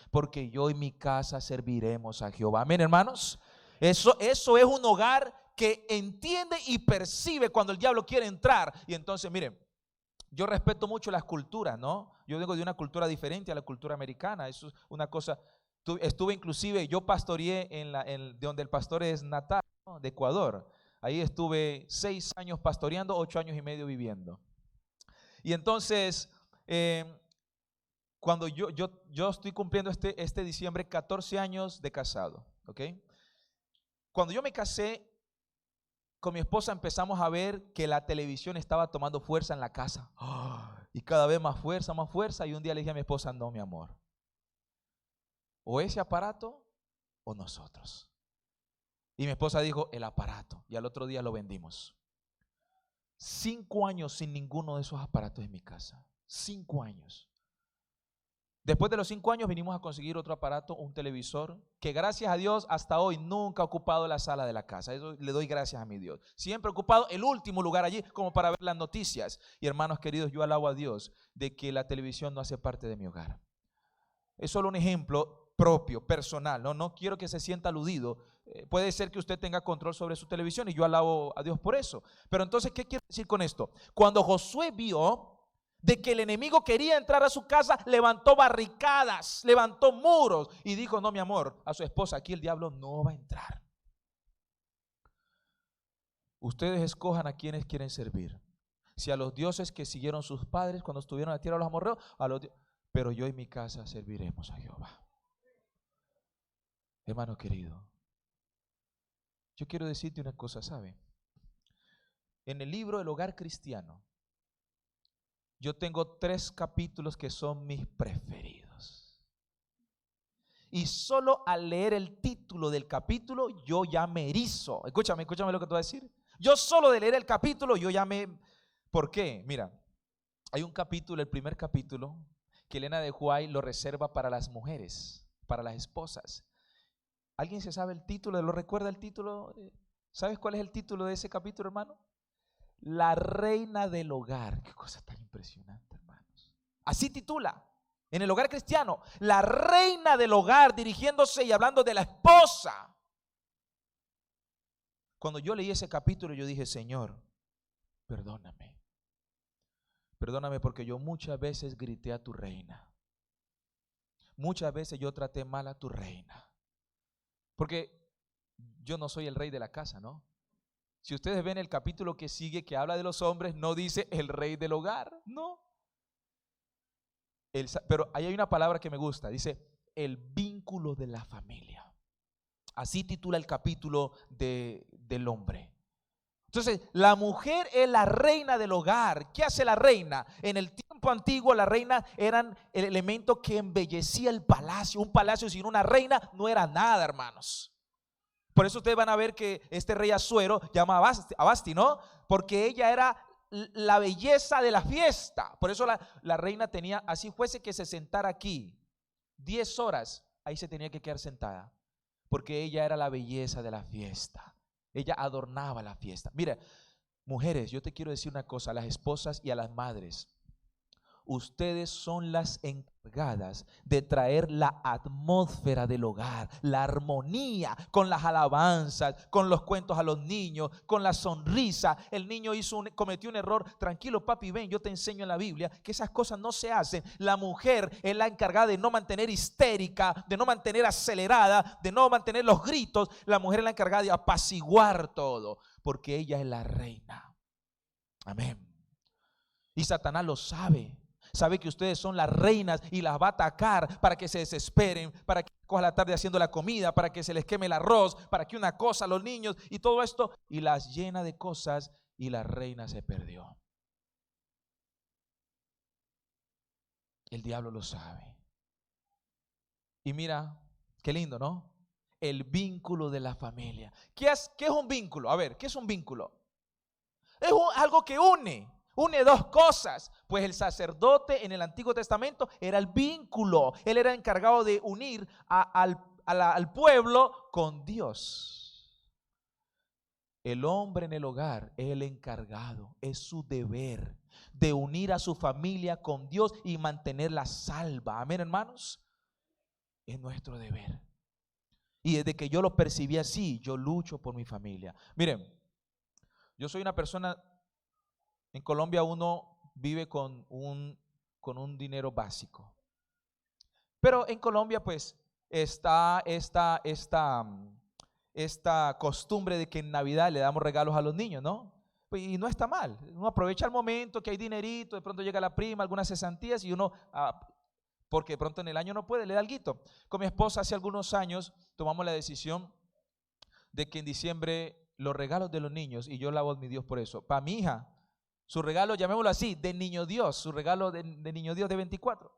porque yo y mi casa serviremos a Jehová. Amén, hermanos. Eso es un hogar que entiende y percibe cuando el diablo quiere entrar. Y entonces, miren, yo respeto mucho las culturas, ¿no? Yo vengo de una cultura diferente a la cultura americana. Eso es una cosa. Estuve inclusive, yo pastoreé en donde el pastor es natal, ¿no? De Ecuador. Ahí estuve 6 años pastoreando, 8 años y medio viviendo. Y entonces, cuando yo estoy cumpliendo este diciembre 14 años de casado, ¿ok? Cuando yo me casé con mi esposa, empezamos a ver que la televisión estaba tomando fuerza en la casa. Y cada vez más fuerza. Y un día le dije a mi esposa, no, mi amor, o ese aparato o nosotros. Y mi esposa dijo, el aparato. Y al otro día lo vendimos. 5 años sin ninguno de esos aparatos en mi casa. 5 años. Después de los 5 años vinimos a conseguir otro aparato, un televisor, que gracias a Dios hasta hoy nunca ha ocupado la sala de la casa. Eso le doy gracias a mi Dios. Siempre ha ocupado el último lugar allí como para ver las noticias. Y hermanos queridos, yo alabo a Dios de que la televisión no hace parte de mi hogar. Es solo un ejemplo propio, personal. No quiero que se sienta aludido. Puede ser que usted tenga control sobre su televisión y yo alabo a Dios por eso. Pero entonces, ¿qué quiero decir con esto? Cuando Josué vio de que el enemigo quería entrar a su casa, levantó barricadas, levantó muros y dijo: no, mi amor, a su esposa, aquí el diablo no va a entrar. Ustedes escojan a quienes quieren servir. Si a los dioses que siguieron sus padres cuando estuvieron en la tierra de los amorreos, pero yo y mi casa serviremos a Jehová. Hermano querido, yo quiero decirte una cosa, ¿sabe? En el libro El Hogar Cristiano, yo tengo 3 capítulos que son mis preferidos. Y solo al leer el título del capítulo, yo ya me erizo. Escúchame lo que te voy a decir. Yo solo de leer el capítulo, yo ya me... ¿Por qué? Mira, hay un capítulo, el primer capítulo, que Elena de White lo reserva para las mujeres, para las esposas. ¿Alguien se sabe el título? ¿Lo recuerda el título? ¿Sabes cuál es el título de ese capítulo, hermano? La reina del hogar. Qué cosa tan impresionante, hermanos. Así titula, en El Hogar Cristiano, la reina del hogar, dirigiéndose y hablando de la esposa. Cuando yo leí ese capítulo, yo dije: Señor, perdóname. Perdóname porque yo muchas veces grité a tu reina. Muchas veces yo traté mal a tu reina. Porque yo no soy el rey de la casa, ¿no? Si ustedes ven el capítulo que sigue, que habla de los hombres, no dice el rey del hogar, no. Pero ahí hay una palabra que me gusta, dice el vínculo de la familia. Así titula el capítulo del hombre. Entonces, la mujer es la reina del hogar. ¿Qué hace la reina? En el tiempo antiguo, la reina eran el elemento que embellecía el palacio. Un palacio sin una reina no era nada, hermanos. Por eso ustedes van a ver que este rey Asuero llama a Vasti, ¿no? Porque ella era la belleza de la fiesta. Por eso la reina tenía, así fuese que se sentara aquí 10 horas, ahí se tenía que quedar sentada, porque ella era la belleza de la fiesta. Ella adornaba la fiesta. Mira, mujeres, yo te quiero decir una cosa, a las esposas y a las madres. Ustedes son las encargadas de traer la atmósfera del hogar, la armonía, con las alabanzas, con los cuentos a los niños, con la sonrisa. El niño cometió un error. Tranquilo, papi, ven, yo te enseño en la Biblia que esas cosas no se hacen. La mujer es la encargada de no mantener histérica, de no mantener acelerada, de no mantener los gritos. La mujer es la encargada de apaciguar todo, porque ella es la reina. Amén. Y Satanás lo sabe. Sabe que ustedes son las reinas y las va a atacar para que se desesperen, para que cojan la tarde haciendo la comida, para que se les queme el arroz, para que una cosa a los niños y todo esto, y las llena de cosas, y la reina se perdió. El diablo lo sabe. Y mira, qué lindo, ¿no? El vínculo de la familia. ¿Qué es un vínculo? A ver, ¿qué es un vínculo? Es algo que une 2 cosas. Pues el sacerdote en el Antiguo Testamento era el vínculo. Él era encargado de unir al pueblo con Dios. El hombre en el hogar es el encargado, es su deber de unir a su familia con Dios y mantenerla salva. Amén, hermanos. Es nuestro deber. Y desde que yo lo percibí así, yo lucho por mi familia. Miren, yo soy una persona. En Colombia uno vive con un dinero básico. Pero en Colombia pues está esta costumbre de que en Navidad le damos regalos a los niños, ¿no? Y no está mal. Uno aprovecha el momento que hay dinerito, de pronto llega la prima, algunas cesantías y uno, porque de pronto en el año no puede, le da alguito. Con mi esposa hace algunos años tomamos la decisión de que en diciembre los regalos de los niños, y yo lavo a mi Dios por eso, para mi hija, su regalo, llamémoslo así, de niño Dios, su regalo de niño Dios de 24.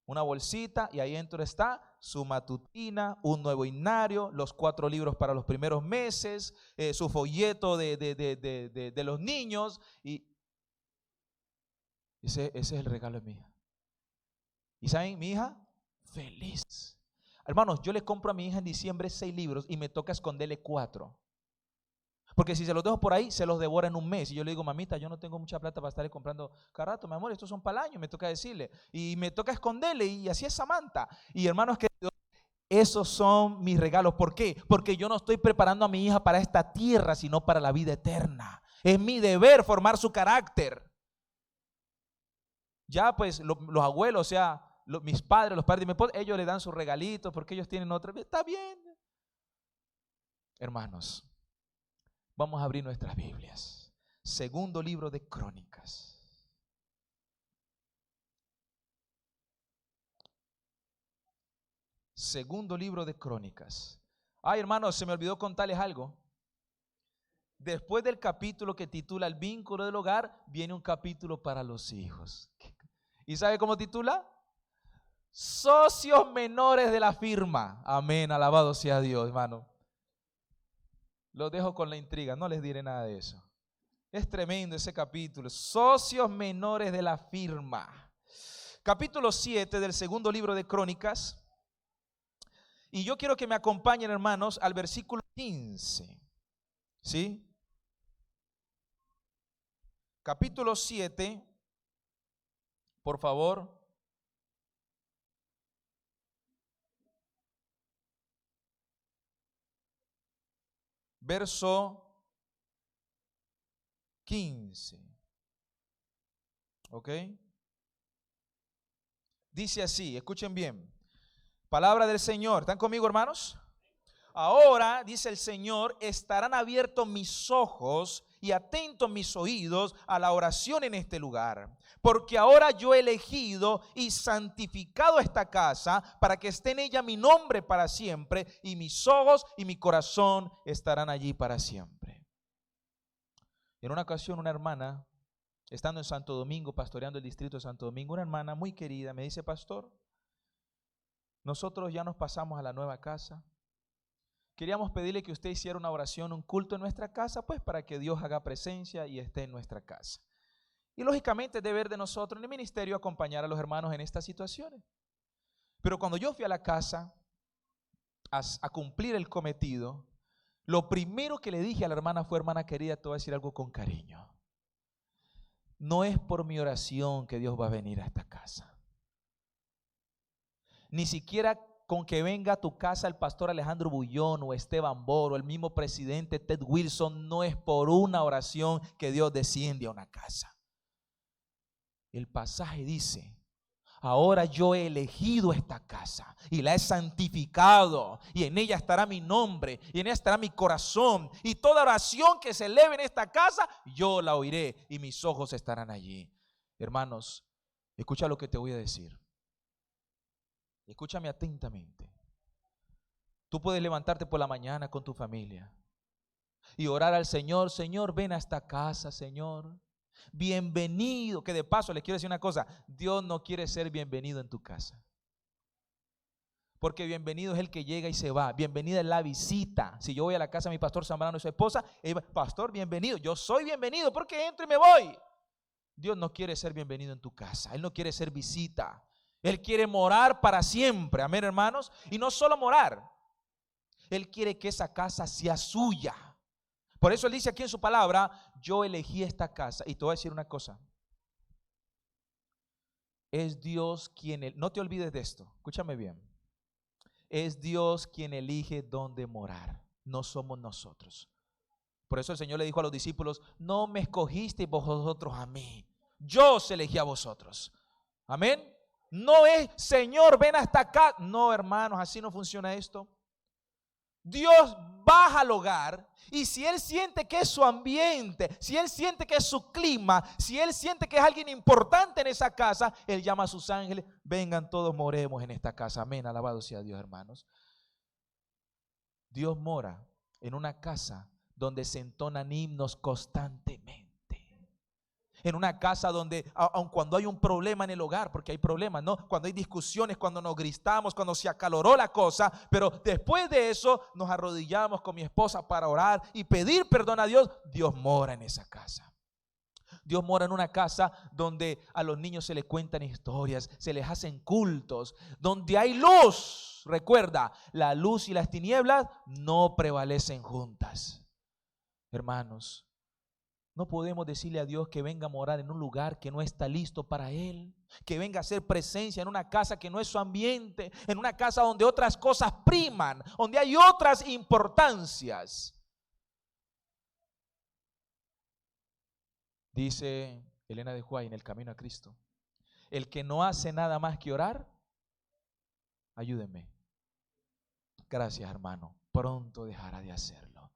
Una bolsita y ahí dentro está su matutina, un nuevo himnario, los 4 libros para los primeros meses, su folleto de los niños. Y ese es el regalo de mi hija. ¿Y saben, mi hija? Feliz. Hermanos, yo le compro a mi hija en diciembre 6 libros y me toca esconderle 4. Porque si se los dejo por ahí, se los devora en un mes. Y yo le digo: mamita, yo no tengo mucha plata para estarle comprando cada rato, mi amor, estos son para el año. Me toca decirle. Y me toca esconderle. Y así es Samantha. Y hermanos queridos, esos son mis regalos. ¿Por qué? Porque yo no estoy preparando a mi hija para esta tierra, sino para la vida eterna. Es mi deber formar su carácter. Ya pues los abuelos, o sea, mis padres, los padres de mi esposa, ellos le dan sus regalitos porque ellos tienen otra. Está bien. Hermanos, vamos a abrir nuestras Biblias. Segundo libro de Crónicas. Segundo libro de Crónicas. Ay, hermanos, se me olvidó contarles algo. Después del capítulo que titula El vínculo del hogar, viene un capítulo para los hijos. ¿Y sabe cómo titula? Socios menores de la firma. Amén, alabado sea Dios, hermano. Los dejo con la intriga, no les diré nada de eso. Es tremendo ese capítulo. Socios menores de la firma. Capítulo 7 del segundo libro de Crónicas. Y yo quiero que me acompañen, hermanos, al versículo 15. ¿Sí? Capítulo 7, por favor. Verso 15. ¿Ok? Dice así, escuchen bien. Palabra del Señor. ¿Están conmigo, hermanos? Ahora, dice el Señor, estarán abiertos mis ojos y atentos mis oídos a la oración en este lugar. Porque ahora yo he elegido y santificado esta casa para que esté en ella mi nombre para siempre, y mis ojos y mi corazón estarán allí para siempre. En una ocasión una hermana, estando en Santo Domingo, pastoreando el distrito de Santo Domingo, una hermana muy querida me dice: pastor, nosotros ya nos pasamos a la nueva casa. Queríamos pedirle que usted hiciera una oración, un culto en nuestra casa, pues para que Dios haga presencia y esté en nuestra casa. Y lógicamente es deber de nosotros en el ministerio acompañar a los hermanos en estas situaciones. Pero cuando yo fui a la casa a cumplir el cometido, lo primero que le dije a la hermana fue: hermana querida, te voy a decir algo con cariño. No es por mi oración que Dios va a venir a esta casa. Ni siquiera con que venga a tu casa el pastor Alejandro Bullón o Esteban Boro, el mismo presidente Ted Wilson, no es por una oración que Dios desciende a una casa. El pasaje dice: ahora yo he elegido esta casa y la he santificado, y en ella estará mi nombre y en ella estará mi corazón, y toda oración que se eleve en esta casa yo la oiré y mis ojos estarán allí. Hermanos, escucha lo que te voy a decir. Escúchame atentamente. Tú puedes levantarte por la mañana con tu familia y orar al Señor: Señor, ven a esta casa, Señor. Bienvenido. Que de paso les quiero decir una cosa: Dios no quiere ser bienvenido en tu casa. Porque bienvenido es el que llega y se va. Bienvenida es la visita. Si yo voy a la casa de mi pastor Zambrano y su esposa, pastor, bienvenido. Yo soy bienvenido porque entro y me voy. Dios no quiere ser bienvenido en tu casa. Él no quiere ser visita. Él quiere morar para siempre. Amén, hermanos. Y no solo morar, Él quiere que esa casa sea suya. Por eso Él dice aquí en su palabra: yo elegí esta casa. Y te voy a decir una cosa: es Dios quien, no te olvides de esto, escúchame bien, es Dios quien elige dónde morar, no somos nosotros. Por eso el Señor le dijo a los discípulos: no me escogisteis vosotros a mí, yo os elegí a vosotros. Amén. No es: Señor, ven hasta acá. No, hermanos, así no funciona esto. Dios baja al hogar, y si Él siente que es su ambiente, si Él siente que es su clima, si Él siente que es alguien importante en esa casa, Él llama a sus ángeles: vengan todos, moremos en esta casa. Amén, alabado sea Dios, hermanos. Dios mora en una casa donde se entonan himnos constantemente. En una casa donde, aun cuando hay un problema en el hogar, porque hay problemas, ¿no? Cuando hay discusiones, cuando nos gritamos, cuando se acaloró la cosa, pero después de eso nos arrodillamos con mi esposa para orar y pedir perdón a Dios. Dios mora en esa casa. Dios mora en una casa donde a los niños se les cuentan historias, se les hacen cultos, donde hay luz. Recuerda, la luz y las tinieblas no prevalecen juntas. Hermanos, no podemos decirle a Dios que venga a morar en un lugar que no está listo para Él, que venga a hacer presencia en una casa que no es su ambiente, en una casa donde otras cosas priman, donde hay otras importancias. Dice Elena de White en El Camino a Cristo: El que no hace nada más que orar, ayúdeme. Gracias, hermano. Pronto dejará de hacerlo.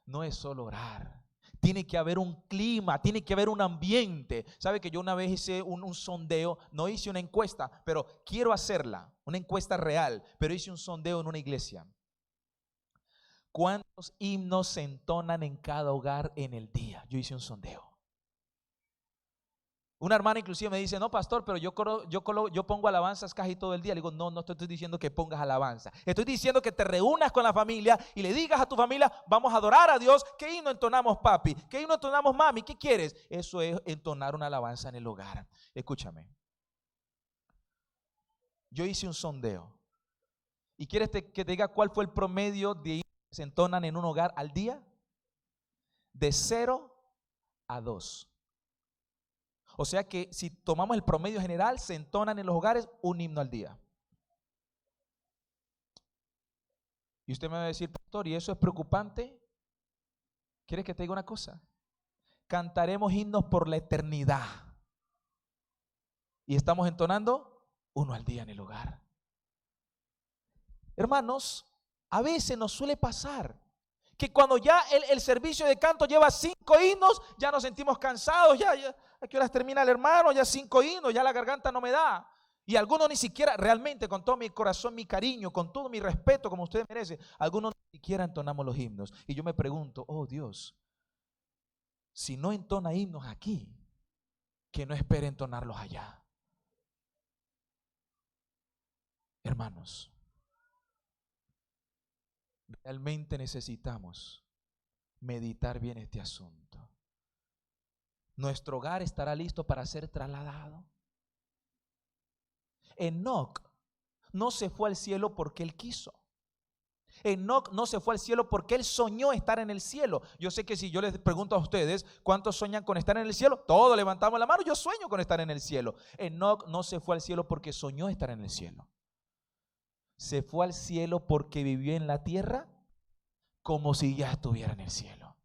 No es solo orar. Tiene que haber un clima, tiene que haber un ambiente. ¿Sabe que yo una vez hice un sondeo? No hice una encuesta, pero quiero hacerla. Una encuesta real, pero hice un sondeo en una iglesia. ¿Cuántos himnos se entonan en cada hogar en el día? Yo hice un sondeo. Una hermana inclusive me dice, no, pastor, pero yo pongo alabanzas casi todo el día. Le digo, no te estoy diciendo que pongas alabanza. Estoy diciendo que te reúnas con la familia y le digas a tu familia, vamos a adorar a Dios. ¿Qué himno entonamos, papi? ¿Qué himno entonamos, mami? ¿Qué quieres? Eso es entonar una alabanza en el hogar. Escúchame. Yo hice un sondeo. ¿Y quieres que te diga cuál fue el promedio de himnos que se entonan en un hogar al día? De 0 a 2. O sea que si tomamos el promedio general, se entonan en los hogares un himno al día. Y usted me va a decir, pastor, ¿y eso es preocupante? ¿Quieres que te diga una cosa? Cantaremos himnos por la eternidad. Y estamos entonando uno al día en el hogar. Hermanos, a veces nos suele pasar que cuando ya el servicio de canto lleva 5 himnos, ya nos sentimos cansados, ya ¿a qué horas termina el hermano? Ya 5 himnos, ya la garganta no me da. Y algunos ni siquiera, realmente con todo mi corazón, mi cariño, con todo mi respeto como usted merece, algunos ni siquiera entonamos los himnos. Y yo me pregunto, oh Dios, si no entona himnos aquí, que no espere entonarlos allá. Hermanos, realmente necesitamos meditar bien este asunto. Nuestro hogar estará listo para ser trasladado. Enoc no se fue al cielo porque él quiso. Enoc no se fue al cielo porque él soñó estar en el cielo. Yo sé que si yo les pregunto a ustedes, ¿cuántos sueñan con estar en el cielo? Todos levantamos la mano, yo sueño con estar en el cielo. Enoc no se fue al cielo porque soñó estar en el cielo. Se fue al cielo porque vivió en la tierra como si ya estuviera en el cielo.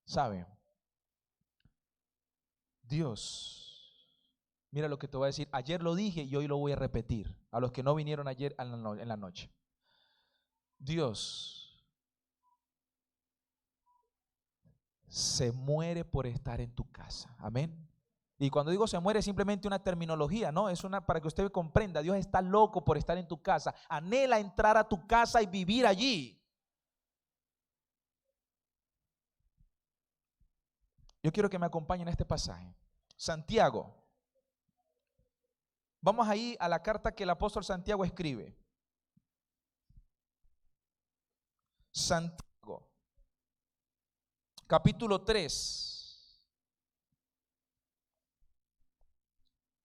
¿Sabe? Dios, mira lo que te voy a decir. Ayer lo dije y hoy lo voy a repetir. A los que no vinieron ayer en la noche. Dios se muere por estar en tu casa. Amén. Y cuando digo se muere es simplemente una terminología, ¿no? Es para que usted comprenda. Dios está loco por estar en tu casa. Anhela entrar a tu casa y vivir allí. Yo quiero que me acompañen a este pasaje. Santiago. Vamos ahí a la carta que el apóstol Santiago escribe. Santiago, capítulo 3.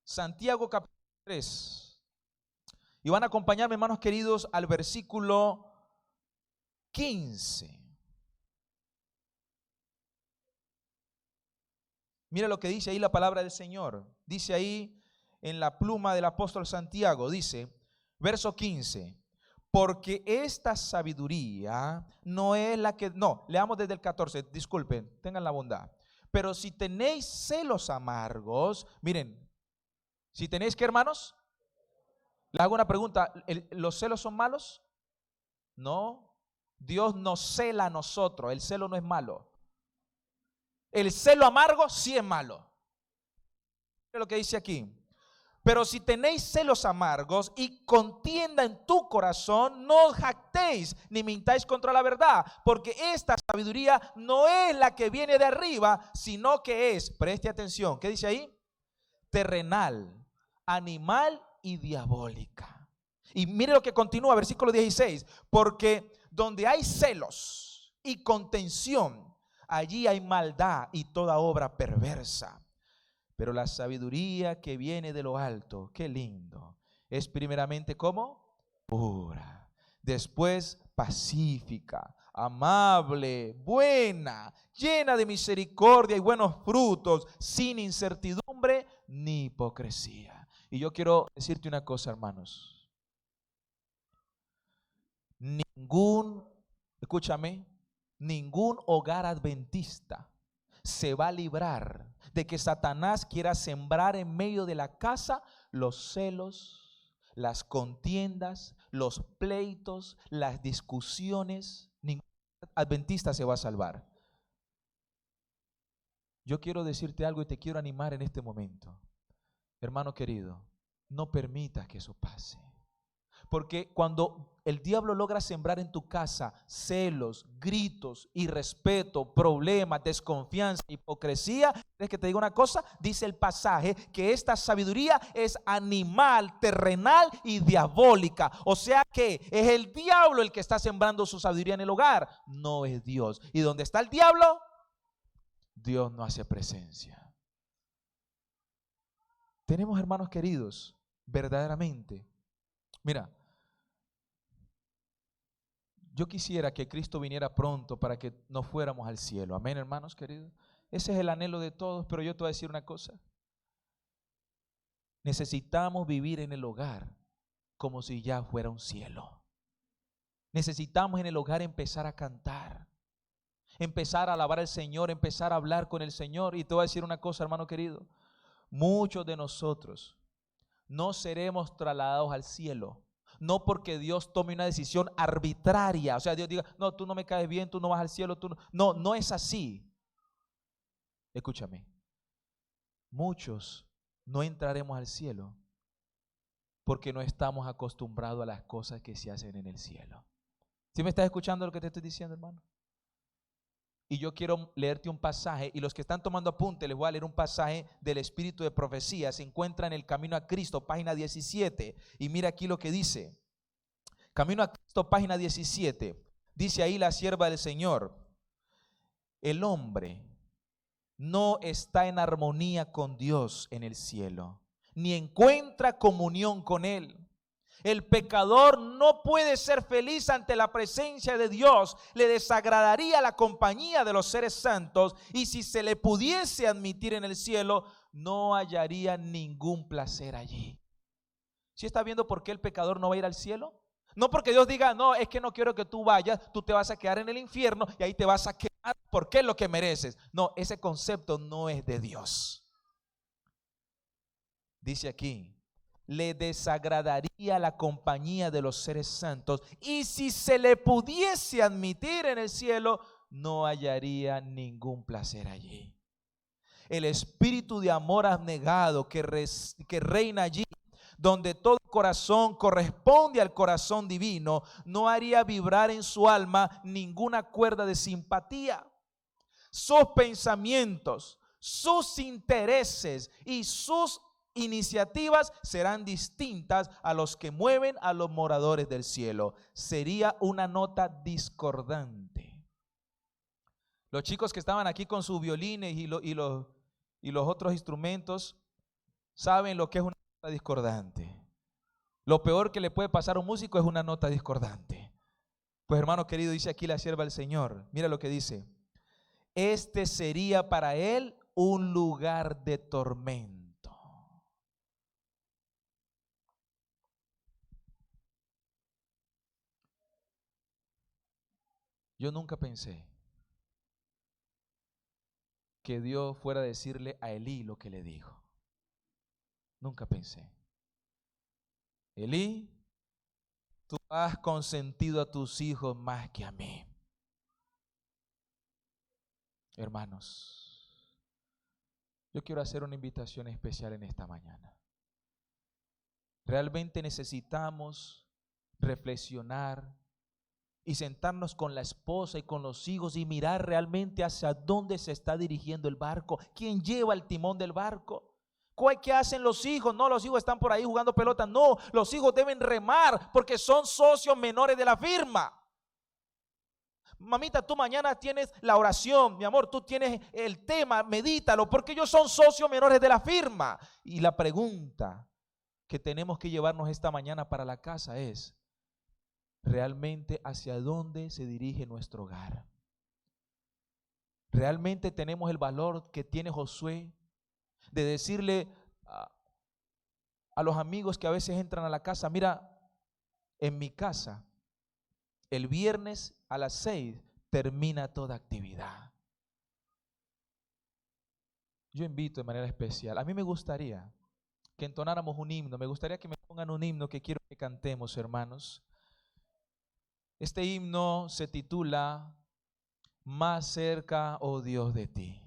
Santiago, capítulo 3. Y van a acompañarme, hermanos queridos, al versículo 15. Mira lo que dice ahí la palabra del Señor. Dice ahí en la pluma del apóstol Santiago, dice, verso 15, porque esta sabiduría no es la que, no, leamos desde el 14, disculpen, tengan la bondad. Pero si tenéis celos amargos, miren, si tenéis, ¿qué, hermanos? Les hago una pregunta, ¿los celos son malos? No, Dios nos cela a nosotros, el celo no es malo. El celo amargo sí es malo. Mira lo que dice aquí. Pero si tenéis celos amargos y contienda en tu corazón, no os jactéis ni mintáis contra la verdad, porque esta sabiduría no es la que viene de arriba, sino que es, preste atención, ¿qué dice ahí? Terrenal, animal y diabólica. Y mire lo que continúa, versículo 16, porque donde hay celos y contención, allí hay maldad y toda obra perversa. Pero la sabiduría que viene de lo alto, qué lindo, es primeramente ¿cómo? Pura, después pacífica, amable, buena, llena de misericordia y buenos frutos, sin incertidumbre ni hipocresía. Y yo quiero decirte una cosa, hermanos. Escúchame, ningún hogar adventista, se va a librar de que Satanás quiera sembrar en medio de la casa los celos, las contiendas, los pleitos, las discusiones. Ningún adventista se va a salvar. Yo quiero decirte algo y te quiero animar en este momento. Hermano querido, no permitas que eso pase. Porque cuando el diablo logra sembrar en tu casa celos, gritos, irrespeto, problemas, desconfianza, hipocresía, ¿quieres que te diga una cosa? Dice el pasaje que esta sabiduría es animal, terrenal y diabólica. O sea que es el diablo el que está sembrando su sabiduría en el hogar, no es Dios. Y donde está el diablo, Dios no hace presencia. Tenemos, hermanos queridos, verdaderamente, mira, yo quisiera que Cristo viniera pronto para que nos fuéramos al cielo. Amén, hermanos queridos. Ese es el anhelo de todos, pero yo te voy a decir una cosa. Necesitamos vivir en el hogar como si ya fuera un cielo. Necesitamos en el hogar empezar a cantar, empezar a alabar al Señor, empezar a hablar con el Señor. Y te voy a decir una cosa, hermano querido. Muchos de nosotros no seremos trasladados al cielo, no porque Dios tome una decisión arbitraria, o sea, Dios diga, no, tú no me caes bien, tú no vas al cielo, tú no. No, no es así. Escúchame, muchos no entraremos al cielo porque no estamos acostumbrados a las cosas que se hacen en el cielo. ¿Sí me estás escuchando lo que te estoy diciendo, hermano? Y yo quiero leerte un pasaje, y los que están tomando apunte, les voy a leer un pasaje del Espíritu de Profecía. Se encuentra en el Camino a Cristo, página 17. Y mira aquí lo que dice. Camino a Cristo, página 17. Dice ahí la sierva del Señor: el hombre no está en armonía con Dios en el cielo, ni encuentra comunión con Él. El pecador no puede ser feliz ante la presencia de Dios. Le desagradaría la compañía de los seres santos, y si se le pudiese admitir en el cielo, no hallaría ningún placer allí. ¿Sí está viendo por qué el pecador no va a ir al cielo? No porque Dios diga, no, es que no quiero que tú vayas, tú te vas a quedar en el infierno y ahí te vas a quedar porque es lo que mereces. No, ese concepto no es de Dios. Dice aquí: le desagradaría la compañía de los seres santos, y si se le pudiese admitir en el cielo, no hallaría ningún placer allí. El espíritu de amor abnegado que reina allí, donde todo corazón corresponde al corazón divino, no haría vibrar en su alma ninguna cuerda de simpatía. Sus pensamientos, sus intereses y sus iniciativas serán distintas a los que mueven a los moradores del cielo. Sería una nota discordante. Los chicos que estaban aquí con sus violines y los otros instrumentos saben lo que es una nota discordante. Lo peor que le puede pasar a un músico es una nota discordante. Pues, hermano querido, dice aquí la sierva del Señor, mira lo que dice: este sería para él un lugar de tormento. Yo nunca pensé que Dios fuera a decirle a Elí lo que le dijo. Nunca pensé. Elí, tú has consentido a tus hijos más que a mí. Hermanos, yo quiero hacer una invitación especial en esta mañana. Realmente necesitamos reflexionar y sentarnos con la esposa y con los hijos y mirar realmente hacia dónde se está dirigiendo el barco. ¿Quién lleva el timón del barco? ¿Qué hacen los hijos? No, los hijos están por ahí jugando pelota. No, los hijos deben remar porque son socios menores de la firma. Mamita, tú mañana tienes la oración, mi amor, tú tienes el tema, medítalo, porque ellos son socios menores de la firma. Y la pregunta que tenemos que llevarnos esta mañana para la casa es: ¿realmente hacia dónde se dirige nuestro hogar? ¿Realmente tenemos el valor que tiene Josué de decirle a los amigos que a veces entran a la casa: mira, en mi casa el viernes a las 6 termina toda actividad? yo invito de manera especial. A mí me gustaría que entonáramos un himno. Me gustaría que me pongan un himno que quiero que cantemos, hermanos. Este himno se titula Más cerca, oh Dios, de ti.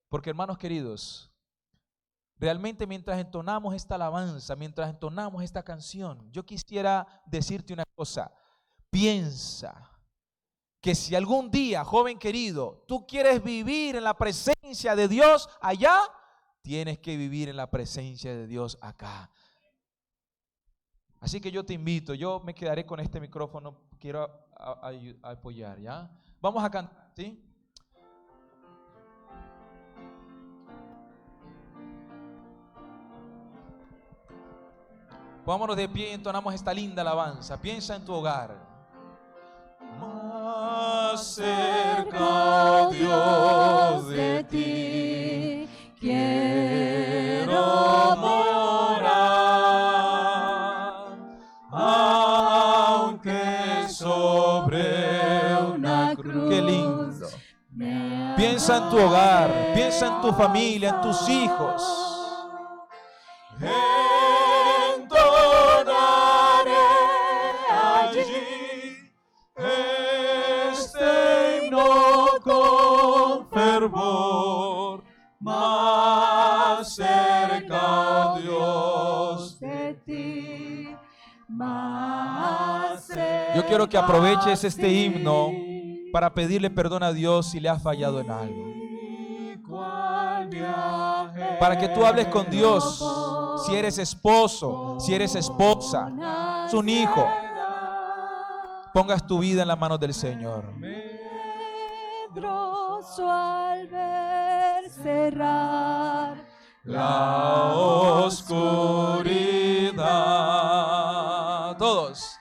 Porque, hermanos queridos, realmente mientras entonamos esta alabanza, mientras entonamos esta canción, yo quisiera decirte una cosa. Piensa que si algún día, joven querido, tú quieres vivir en la presencia de Dios allá, tienes que vivir en la presencia de Dios acá. Así que yo te invito, yo me quedaré con este micrófono, quiero apoyar, ¿ya? Vamos a cantar, ¿sí? Vámonos de pie y entonamos esta linda alabanza. Piensa en tu hogar. Más cerca, Dios, de ti, quiero morar, aunque sobre una cruz. Qué lindo. Piensa en tu hogar, piensa en tu familia, en tus hijos. Entonaré allí este himno con fervor, más cerca, oh Dios, de ti, más cerca. Yo quiero que aproveches este himno para pedirle perdón a Dios si le has fallado en algo. Para que tú hables con Dios, si eres esposo, si eres esposa, es un hijo, pongas tu vida en las manos del Señor. Medroso al ver cerrar La oscuridad. Todos.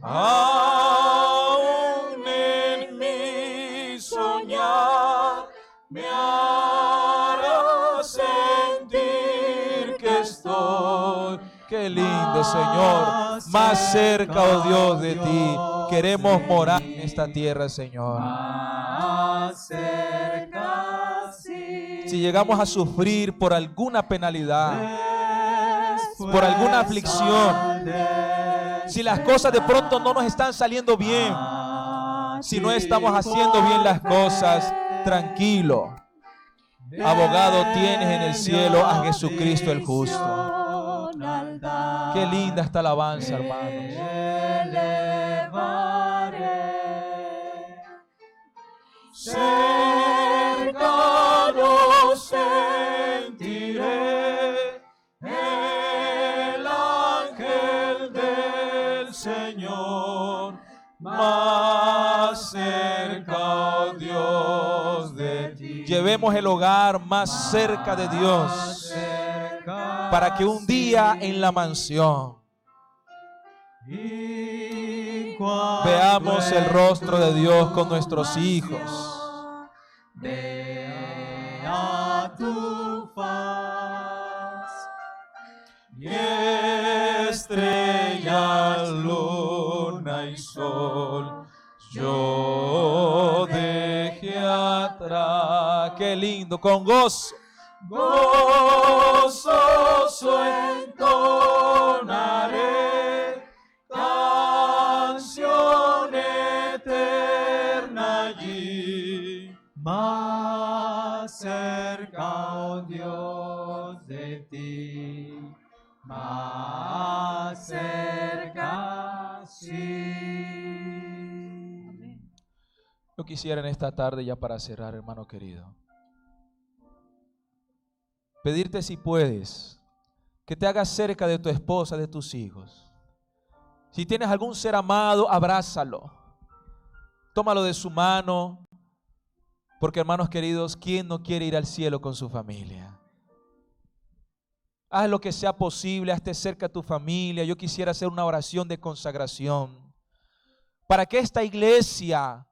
aún en mi soñar me hará sentir que estoy. Qué lindo, Señor. Más cerca, oh Dios, de ti. Queremos morar en esta tierra, Señor. Más cerca, sí. Si llegamos a sufrir por alguna penalidad, por alguna aflicción, si las cosas de pronto no nos están saliendo bien, si no estamos haciendo bien las cosas, tranquilo. Abogado tienes en el cielo a Jesucristo el justo. Qué linda esta alabanza, hermanos. Cercano sentiré el ángel del Señor, más cerca, oh Dios, de ti. Llevemos el hogar más cerca de Dios, para que un día en la mansión veamos el rostro de Dios con nuestros hijos. Vea tu faz y estrellas, luna y sol, yo dejé atrás. Qué lindo, con gozo. Gozoso entonaré canción eterna allí, más cerca, oh Dios, de ti, más cerca, sí. Yo quisiera en esta tarde, ya para cerrar, hermano querido, pedirte si puedes que te hagas cerca de tu esposa, de tus hijos. Si tienes algún ser amado, abrázalo. Tómalo de su mano. Porque, hermanos queridos, ¿quién no quiere ir al cielo con su familia? Haz lo que sea posible, hazte cerca a tu familia. Yo quisiera hacer una oración de consagración para que esta iglesia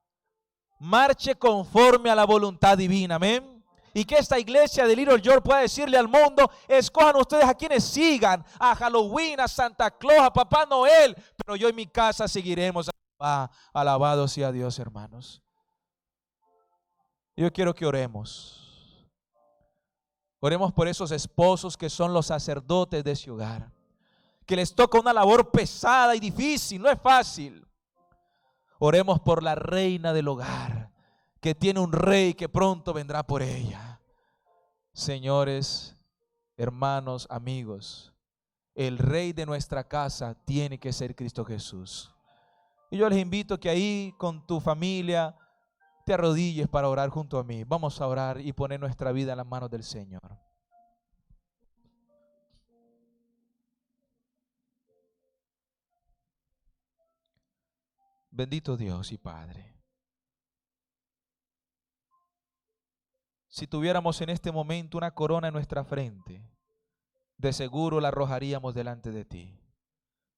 marche conforme a la voluntad divina. Amén. Y que esta iglesia de Little York pueda decirle al mundo: escojan ustedes a quienes sigan, a Halloween, a Santa Claus, a Papá Noel, pero yo en mi casa seguiremos a Papá. Alabado sea Dios, hermanos. Yo quiero que oremos. Oremos por esos esposos que son los sacerdotes de ese hogar, que les toca una labor pesada y difícil, no es fácil. Oremos por la reina del hogar, que tiene un rey que pronto vendrá por ella. Señores, hermanos, amigos, el rey de nuestra casa tiene que ser Cristo Jesús. Y yo les invito que ahí con tu familia te arrodilles para orar junto a mí. Vamos a orar y poner nuestra vida en las manos del Señor. Bendito Dios y Padre, si tuviéramos en este momento una corona en nuestra frente, de seguro la arrojaríamos delante de ti.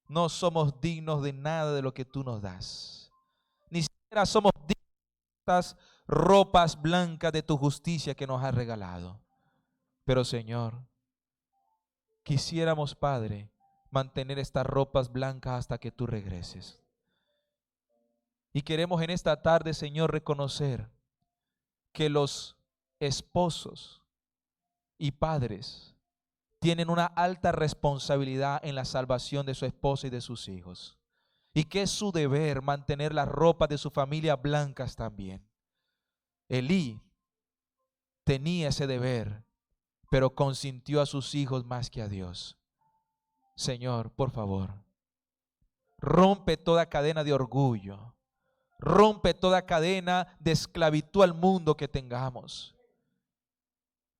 No somos dignos de nada de lo que tú nos das. Ni siquiera somos dignos de estas ropas blancas de tu justicia que nos has regalado. Pero Señor, quisiéramos, Padre, mantener estas ropas blancas hasta que tú regreses. Y queremos en esta tarde, Señor, reconocer que los esposos y padres tienen una alta responsabilidad en la salvación de su esposa y de sus hijos. Y que es su deber mantener las ropas de su familia blancas también. Elí tenía ese deber, pero consintió a sus hijos más que a Dios. Señor, por favor, rompe toda cadena de orgullo. Rompe toda cadena de esclavitud al mundo que tengamos.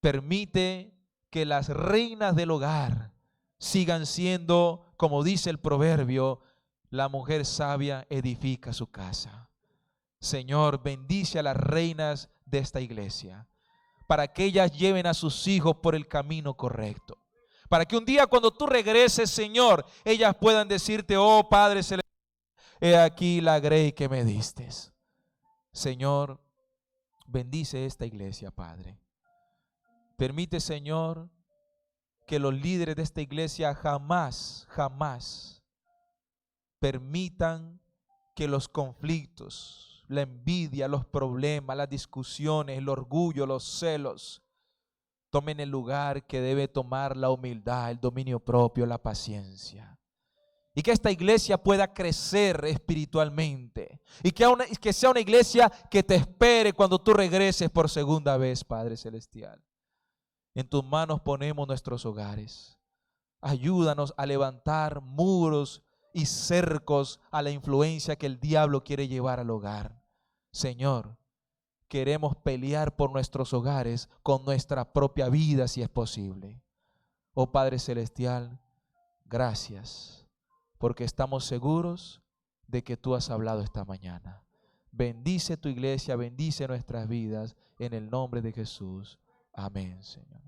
Permite que las reinas del hogar sigan siendo, como dice el proverbio, la mujer sabia edifica su casa. Señor, bendice a las reinas de esta iglesia, para que ellas lleven a sus hijos por el camino correcto. Para que un día cuando tú regreses, Señor, ellas puedan decirte: oh Padre Celestial, he aquí la grey que me diste. Señor, bendice esta iglesia, Padre. Permite, Señor, que los líderes de esta iglesia jamás permitan que los conflictos, la envidia, los problemas, las discusiones, el orgullo, los celos, tomen el lugar que debe tomar la humildad, el dominio propio, la paciencia. Y que esta iglesia pueda crecer espiritualmente. Y que sea una iglesia que te espere cuando tú regreses por segunda vez, Padre Celestial. En tus manos ponemos nuestros hogares. Ayúdanos a levantar muros y cercos a la influencia que el diablo quiere llevar al hogar. Señor, queremos pelear por nuestros hogares con nuestra propia vida si es posible. Oh Padre Celestial, gracias, porque estamos seguros de que tú has hablado esta mañana. Bendice tu iglesia, bendice nuestras vidas, en el nombre de Jesús. Amén, Señor.